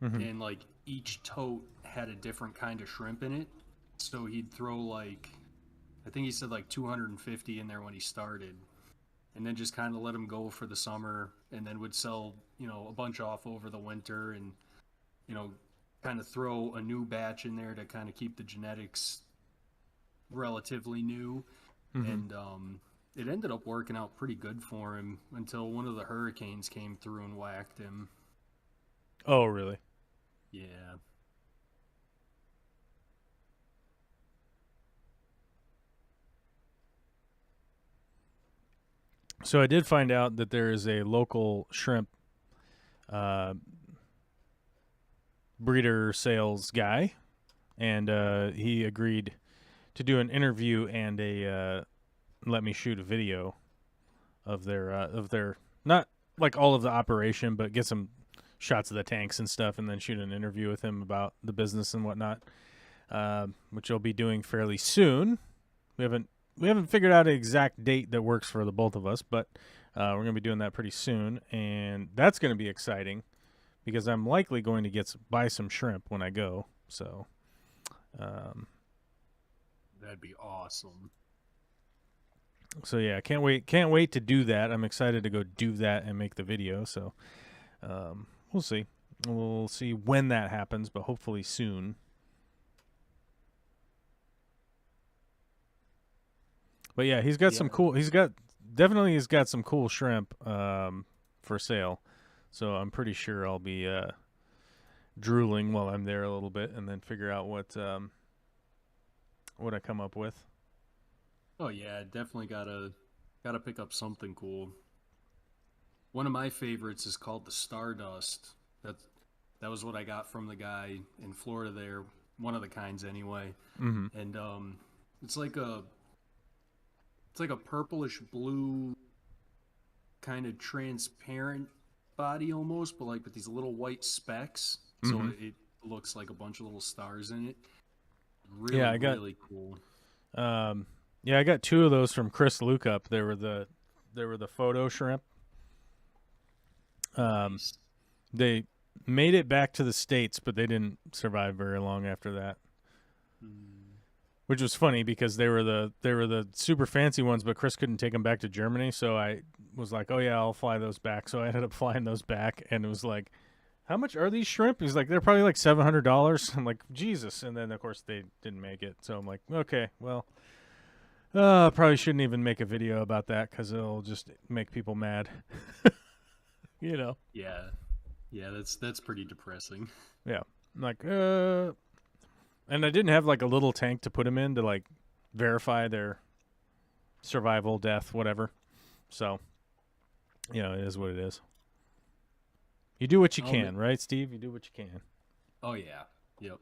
S1: Hmm.
S3: and like each tote had a different kind of shrimp in it. So he'd throw like, I think he said like 250 in there when he started, and then just kind of let them go for the summer, and then would sell, a bunch off over the winter, and you know, kind of throw a new batch in there to kind of keep the genetics relatively new.
S1: Hmm.
S3: And it ended up working out pretty good for him until one of the hurricanes came through and whacked him.
S1: Oh, really?
S3: Yeah.
S1: So I did find out that there is a local shrimp uh, breeder sales guy, and he agreed to do an interview and let me shoot a video of their not like all of the operation, but get some shots of the tanks and stuff, and then shoot an interview with him about the business and whatnot, which I'll be doing fairly soon. We haven't figured out an exact date that works for the both of us, but we're gonna be doing that pretty soon, and that's gonna be exciting because I'm likely going to buy some shrimp when I go. So, um,
S3: That'd be awesome.
S1: so yeah, can't wait to do that. I'm excited to go do that and make the video. So, we'll see. We'll see when that happens, but hopefully soon. But yeah, he's got
S3: Yeah.
S1: some cool. He's got some cool shrimp for sale. So I'm pretty sure I'll be drooling while I'm there a little bit, and then figure out what I come up with.
S3: Oh yeah, definitely gotta pick up something cool. One of my favorites is called the Stardust. That that was what I got from the guy in Florida there, one of the kinds anyway.
S1: Mm-hmm.
S3: And it's like a it's like a purplish blue kind of transparent body almost, but like with these little white specks. So
S1: Mm-hmm.
S3: it looks like a bunch of little stars in it.
S1: Yeah,
S3: Really,
S1: I got
S3: really cool.
S1: um, yeah, I got two of those from Chris Lukup. They were the photo shrimp.
S3: Nice.
S1: They made it back to the States, but they didn't survive very long after that.
S3: Mm.
S1: Which was funny because they were the super fancy ones, but Chris couldn't take them back to Germany, so I was like, "Oh yeah, I'll fly those back." So I ended up flying those back, and it was like, "How much are these shrimp?" He's like, "They're probably like $700." I'm like, "Jesus!" And then of course they didn't make it, so I'm like, "Okay, well, probably shouldn't even make a video about that because it'll just make people mad." you know?
S3: Yeah. Yeah, that's pretty depressing.
S1: Yeah. I'm like, and I didn't have like a little tank to put them in to like verify their survival, death, whatever. So, it is what it is. You do what you
S3: Oh,
S1: can, right, Steve? You do what you can.
S3: oh yeah. Yep.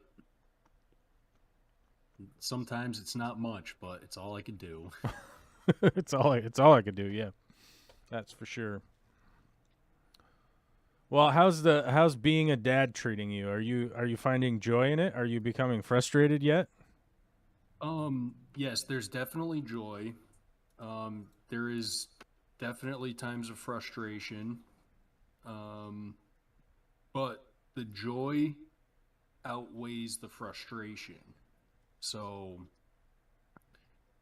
S3: Sometimes it's not much, but it's all I can do.
S1: it's all I could do. Yeah, that's for sure. Well, how's being a dad treating you? Are you finding joy in it? Are you becoming frustrated yet?
S3: Yes, there's definitely joy. There is definitely times of frustration. Um, but the joy outweighs the frustration. So,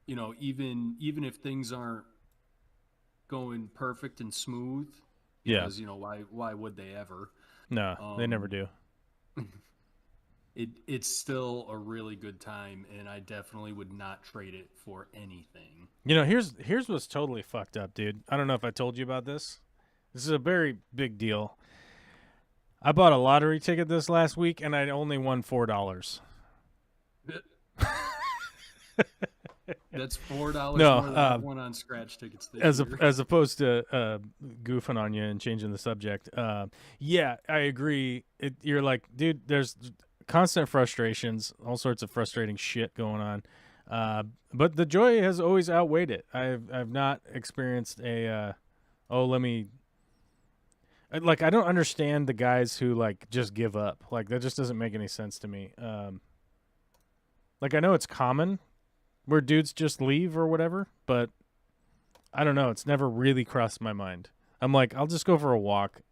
S3: even if things aren't going perfect and smooth,
S1: Yeah.
S3: because why would they ever?
S1: No, they never
S3: Um,
S1: do.
S3: it's still a really good time, and I definitely would not trade it for anything.
S1: Here's what's totally fucked up, dude. I don't know if I told you about this. This is a very big deal. I bought a lottery ticket this last week, and I only won $4.
S3: That's $4
S1: No,
S3: more than I've won on scratch tickets this
S1: as
S3: year.
S1: as opposed to goofing on you and changing the subject. Yeah, I agree. You're like, dude, there's constant frustrations, all sorts of frustrating shit going on. But the joy has always outweighed it. I've not experienced let me. Like, I don't understand the guys who like just give up. Like, that just doesn't make any sense to me. Like, I know it's common where dudes just leave or whatever, but I don't know. It's never really crossed my mind. I'm like, I'll just go for a walk.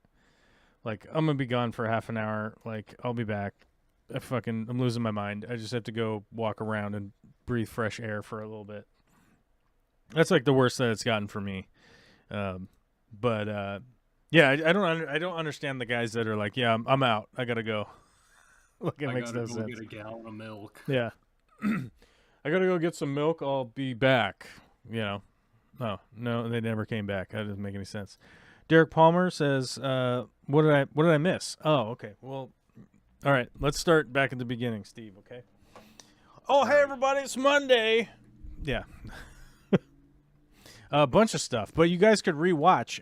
S1: Like, I'm going to be gone for half an hour. Like, I'll be back. I'm losing my mind. I just have to go walk around and breathe fresh air for a little bit. That's like the worst that it's gotten for me. But yeah, I don't understand the guys that are like, yeah, I'm out. I got to go. Like, it makes no sense.
S3: I gotta go get a gallon of milk.
S1: Yeah. I got to go get some milk. I'll be back. You know. Oh, no, they never came back. That doesn't make any sense. Derek Palmer says, what did I miss? Oh, okay. Well, all right. Let's start back at the beginning, Steve, okay? Oh, hey, everybody. It's Monday. Yeah. A bunch of stuff. But you guys could rewatch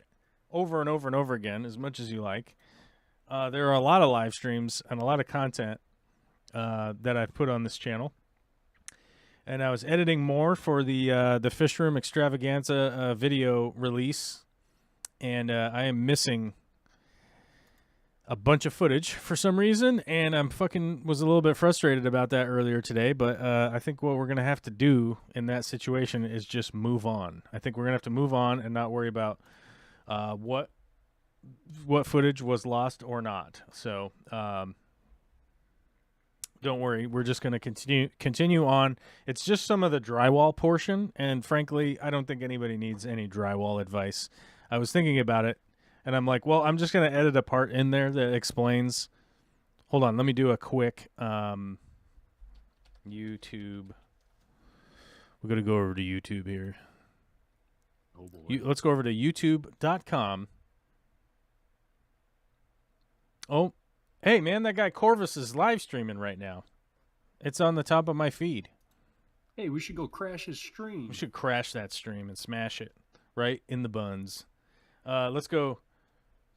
S1: over and over and over again as much as you like. There are a lot of live streams and a lot of content that I've put on this channel. And I was editing more for the Fish Room Extravaganza video release. And I am missing a bunch of footage for some reason. And I'm was a little bit frustrated about that earlier today. But I think what we're going to have to do in that situation is just move on. I think we're going to have to move on and not worry about what footage was lost or not. So don't worry, we're just going to continue on. It's just some of the drywall portion, and frankly, I don't think anybody needs any drywall advice. I was thinking about it, and I'm like, well, I'm just going to edit a part in there that explains. Hold on, let me do a quick YouTube. We're going to go over to YouTube here.
S3: Oh boy.
S1: Let's go over to youtube.com. Oh, hey, man, that guy Corvus is live streaming right now. It's on the top of my feed.
S3: Hey, we should go crash his stream.
S1: We should crash that stream and smash it right in the buns. Let's go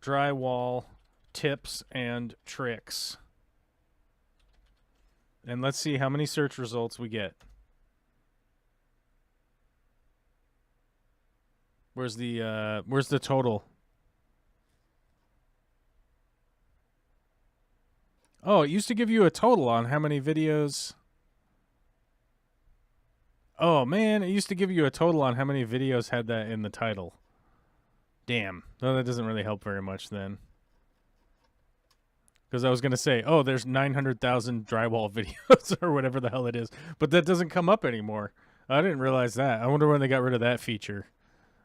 S1: drywall tips and tricks. And let's see how many search results we get. Where's the total? Oh, it used to give you a total on how many videos. Oh, man, it used to give you a total on how many videos had that in the title. Damn. No, that doesn't really help very much then. Because I was going to say, oh, there's 900,000 drywall videos or whatever the hell it is. But that doesn't come up anymore. I didn't realize that. I wonder when they got rid of that feature.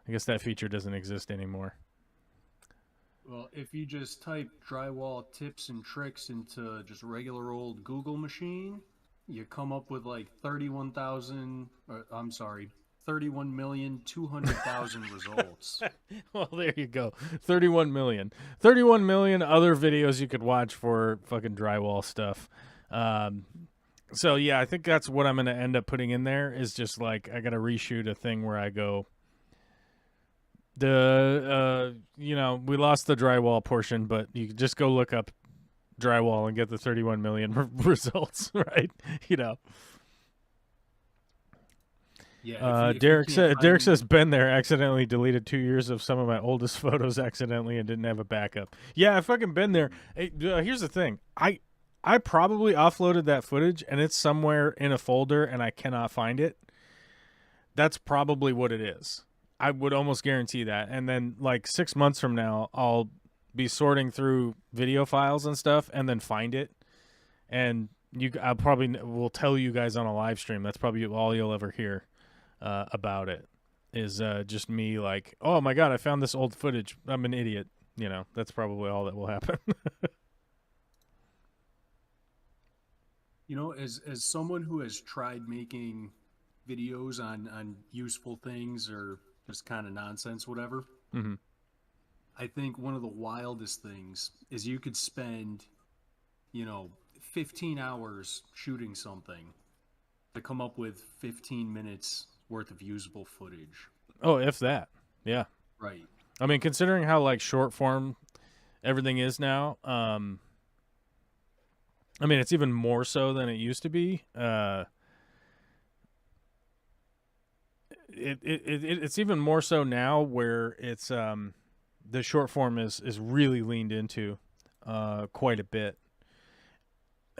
S1: I guess that feature doesn't exist anymore.
S3: Well, if you just type drywall tips and tricks into just regular old Google machine, you come up with like 31,200,000 results.
S1: Well, there you go. 31 million. 31 million other videos you could watch for fucking drywall stuff. So, yeah, I think that's what I'm going to end up putting in there is just like I got to reshoot a thing where I go, we lost the drywall portion, but you can just go look up drywall and get the 31 million results, right?
S3: Yeah.
S1: Derek says Ben there accidentally deleted 2 years of some of my oldest photos accidentally and didn't have a backup. Yeah, I fucking been there. Hey, here's the thing. I probably offloaded that footage and it's somewhere in a folder and I cannot find it. That's probably what it is. I would almost guarantee that. And then like 6 months from now, I'll be sorting through video files and stuff and then find it. And I probably will tell you guys on a live stream. That's probably all you'll ever hear about it is just me like, oh my God, I found this old footage. I'm an idiot. That's probably all that will happen.
S3: As someone who has tried making videos on useful things or just kind of nonsense, whatever.
S1: Mm-hmm.
S3: I think one of the wildest things is you could spend, 15 hours shooting something to come up with 15 minutes worth of usable footage.
S1: Oh, if that. Yeah.
S3: Right.
S1: I mean, considering how like short form everything is now, I mean, it's even more so than it used to be. It's even more so now where it's the short form is really leaned into quite a bit.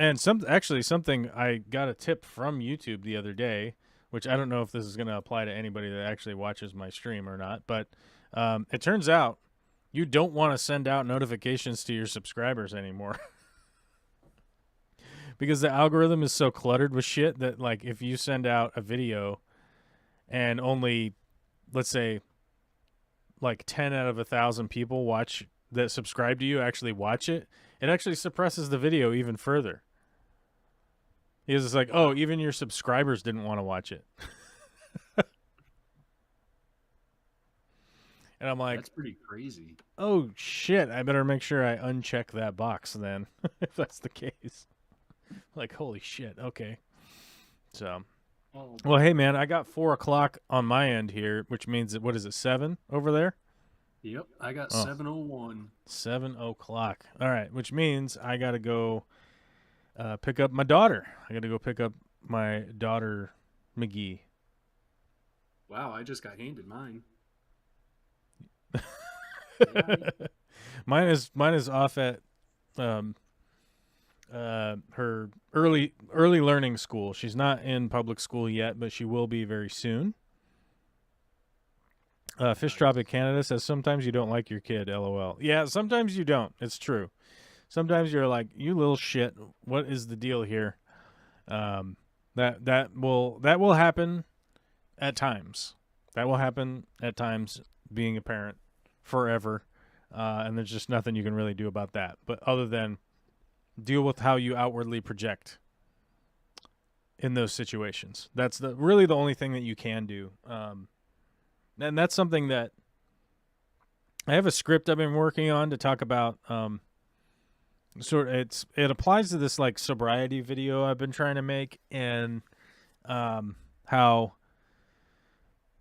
S1: And something I got a tip from YouTube the other day, which I don't know if this is going to apply to anybody that actually watches my stream or not, but it turns out you don't want to send out notifications to your subscribers anymore. Because the algorithm is so cluttered with shit that, like, if you send out a video and only, let's say, like 10 out of 1,000 people that subscribe to you actually watch it, it actually suppresses the video even further. Because it's like, oh, even your subscribers didn't want to watch it. And I'm like,
S3: That's pretty crazy.
S1: oh shit, I better make sure I uncheck that box then, if that's the case. Like, holy shit, okay. So, well, hey man, I got 4 o'clock on my end here, which means that, what is it, 7 over there?
S3: Yep, I got 7:01.
S1: 7 o'clock. All right, which means I got to go pick up my daughter. I got to go pick up my daughter, McGee.
S3: Wow, I just got handed mine.
S1: Mine is off at her early learning school. She's not in public school yet, but she will be very soon. Fish Tropic Canada says sometimes you don't like your kid. LOL. Yeah, sometimes you don't. It's true. Sometimes you're like, you little shit. What is the deal here? That will happen at times. That will happen at times. Being a parent forever, and there's just nothing you can really do about that. But other than deal with how you outwardly project in those situations. That's really the only thing that you can do. And that's something that I have a script I've been working on to talk about. It applies to this like sobriety video I've been trying to make, and how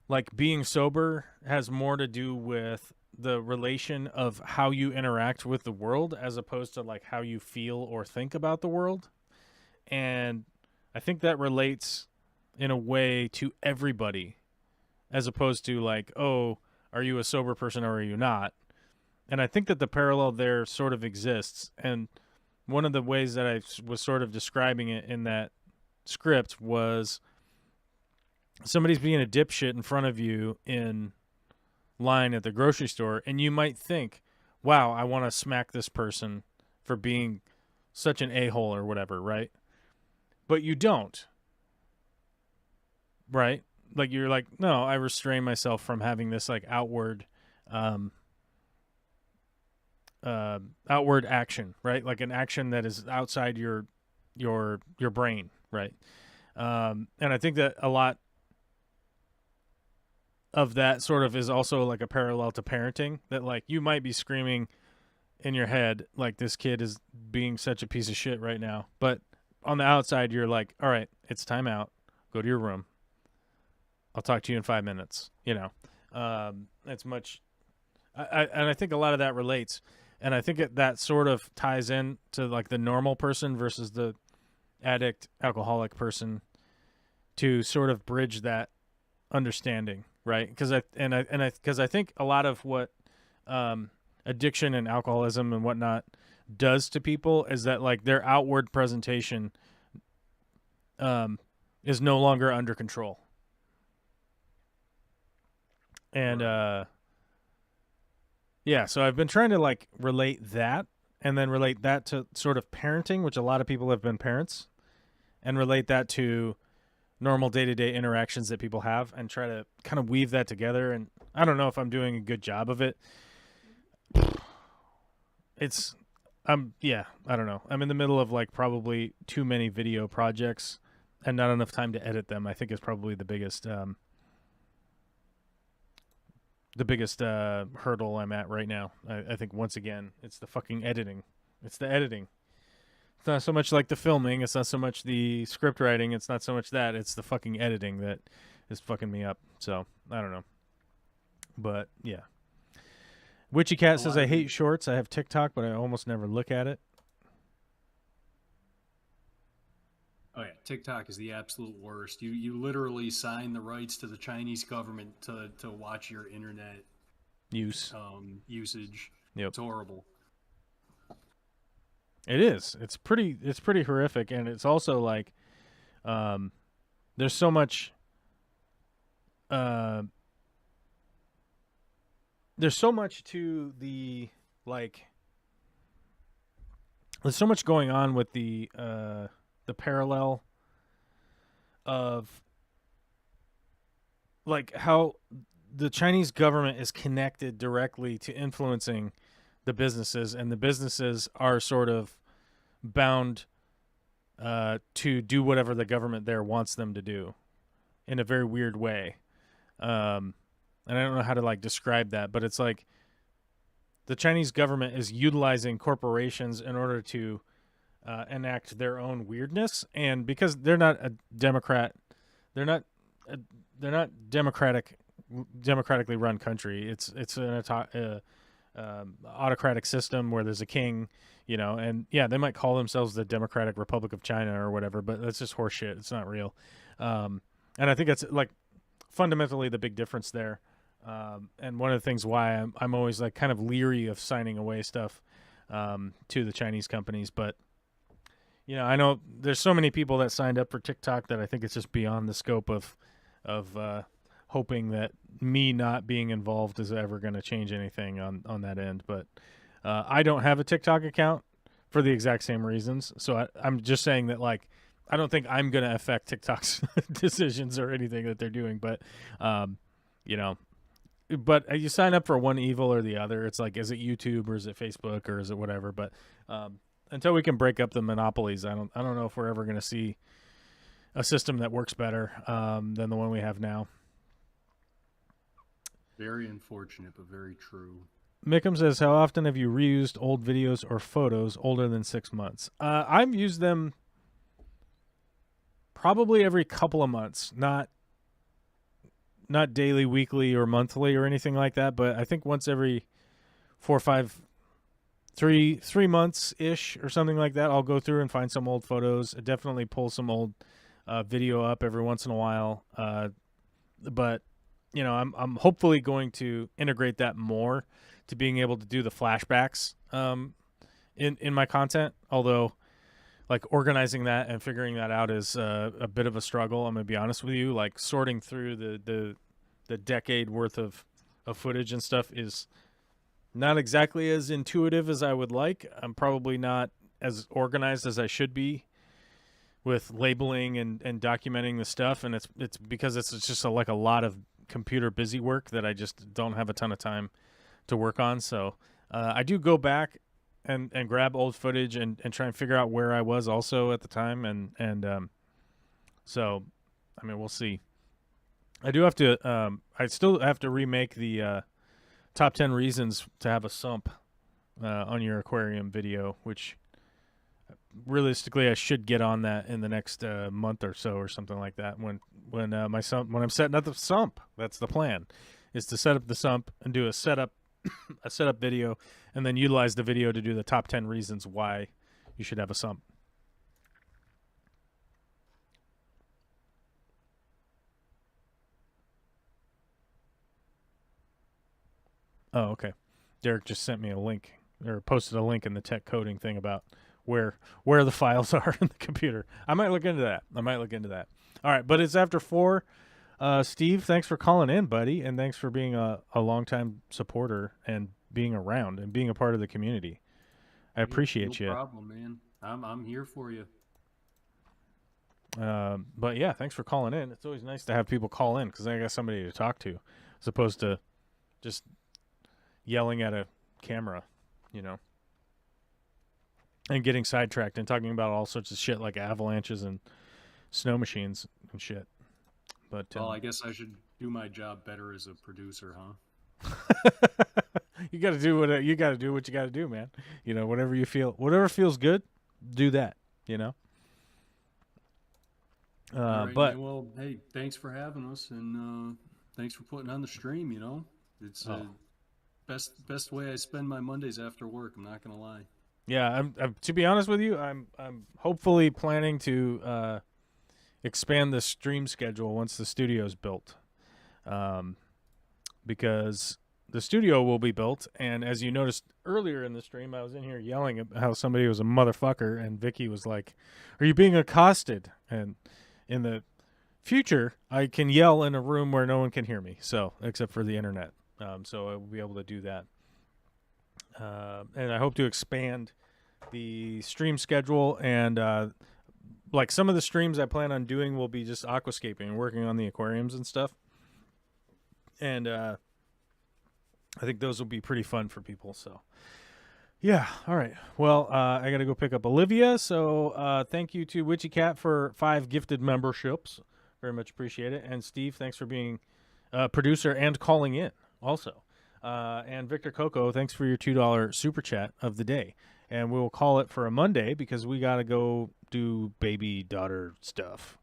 S1: like being sober has more to do with the relation of how you interact with the world as opposed to like how you feel or think about the world. And I think that relates in a way to everybody, as opposed to like, oh, are you a sober person or are you not? And I think that the parallel there sort of exists. And one of the ways that I was sort of describing it in that script was somebody's being a dipshit in front of you in line at the grocery store, and you might think, wow, I want to smack this person for being such an a-hole or whatever, right? But you don't, right? Like, you're like, no, I restrain myself from having this like outward action, right? Like an action that is outside your brain, right? And I think that a lot of that sort of is also like a parallel to parenting, that like you might be screaming in your head like this kid is being such a piece of shit right now, but on the outside you're like, all right, it's time out, go to your room, I'll talk to you in 5 minutes, you know. It's much and I think a lot of that relates, and I think that sort of ties in to like the normal person versus the addict alcoholic person, to sort of bridge that understanding, right? Because I think a lot of what addiction and alcoholism and whatnot does to people is that like their outward presentation is no longer under control. And yeah, so I've been trying to like relate that, and then relate that to sort of parenting, which a lot of people have been parents, and relate that to normal day-to-day interactions that people have, and try to kind of weave that together. And I don't know if I'm doing a good job of it. I don't know. I'm in the middle of like probably too many video projects and not enough time to edit them. I think is probably the biggest hurdle I'm at right now. I think once again, it's the fucking editing. It's the editing. It's not so much like the filming. It's not so much the script writing. It's not so much that. It's the fucking editing that is fucking me up. So, I don't know. But, yeah. Witchy Cat says, I hate shorts. I have TikTok, but I almost never look at it.
S3: Oh, yeah. TikTok is the absolute worst. You literally sign the rights to the Chinese government to watch your internet
S1: usage.
S3: Yep.
S1: Yep.
S3: It's horrible.
S1: It is. It's pretty horrific, and it's also like, there's so much. Uh, there's so much to the like. There's so much going on with the parallel of like how the Chinese government is connected directly to influencing the businesses, and the businesses are sort of bound to do whatever the government there wants them to do in a very weird way. And I don't know how to like describe that, but it's like the Chinese government is utilizing corporations in order to enact their own weirdness, and because they're not a democrat, they're not a, they're not democratically run country. It's an autocratic system where there's a king, and yeah, they might call themselves the Democratic Republic of China or whatever, but that's just horseshit. It's not real. And I think that's like fundamentally the big difference there. And one of the things why I'm always like kind of leery of signing away stuff to the Chinese companies, but I know there's so many people that signed up for TikTok that I think it's just beyond the scope of hoping that me not being involved is ever going to change anything on that end. But I don't have a TikTok account for the exact same reasons. So I'm just saying that, like, I don't think I'm going to affect TikTok's decisions or anything that they're doing. But, but you sign up for one evil or the other. It's like, is it YouTube or is it Facebook or is it whatever? But until we can break up the monopolies, I don't know if we're ever going to see a system that works better than the one we have now.
S3: Very unfortunate, but very true.
S1: Mickham says, how often have you reused old videos or photos older than 6 months? I've used them probably every couple of months, not daily, weekly, or monthly or anything like that, but I think once every 4 or 5, 3 months-ish or something like that, I'll go through and find some old photos. I definitely pull some old video up every once in a while. But I'm hopefully going to integrate that more to being able to do the flashbacks in my content. Although, like, organizing that and figuring that out is a bit of a struggle. I'm gonna be honest with you. Like, sorting through the decade worth of footage and stuff is not exactly as intuitive as I would like. I'm probably not as organized as I should be with labeling and documenting the stuff, and it's because it's just a lot of computer busy work that I just don't have a ton of time to work on. So I do go back and grab old footage and try and figure out where I was also at the time, and so I mean, we'll see. I do have to I still have to remake the top 10 reasons to have a sump on your aquarium video, which realistically I should get on that in the next month or so or something like that. When I'm setting up the sump, that's the plan, is to set up the sump and do a setup video, and then utilize the video to do the top 10 reasons why you should have a sump. Oh, okay. Derek just sent me a link, or posted a link in the tech coding thing about where the files are in the computer. I might look into that. All right, but it's after 4. Steve, thanks for calling in, buddy, and thanks for being a longtime supporter and being around and being a part of the community. I appreciate you.
S3: No problem, man. I'm here for you.
S1: But yeah, thanks for calling in. It's always nice to have people call in because I got somebody to talk to, as opposed to just yelling at a camera, and getting sidetracked and talking about all sorts of shit like avalanches and snow machines and shit. But
S3: well, I guess I should do my job better as a producer, huh?
S1: You got to do what you got to do, man. Whatever feels good, do that.
S3: Right,
S1: but
S3: man. Well, hey, thanks for having us, and thanks for putting on the stream. It's best way I spend my Mondays after work. I'm not gonna lie.
S1: Yeah, I'm to be honest with you, I'm hopefully planning to expand the stream schedule once the studio's built, because the studio will be built. And as you noticed earlier in the stream, I was in here yelling at how somebody was a motherfucker, and Vicky was like, "Are you being accosted?" And in the future, I can yell in a room where no one can hear me, so except for the internet. So I will be able to do that. And I hope to expand the stream schedule, and like some of the streams I plan on doing will be just aquascaping and working on the aquariums and stuff. And I think those will be pretty fun for people. So yeah, all right. Well, I got to go pick up Olivia. So thank you to Witchy Cat for 5 gifted memberships. Very much appreciate it. And Steve, thanks for being a producer and calling in also. And Victor Coco, thanks for your $2 super chat of the day. And we'll call it for a Monday because we got to go do baby daughter stuff.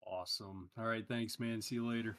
S3: Awesome. All right. Thanks, man. See you later.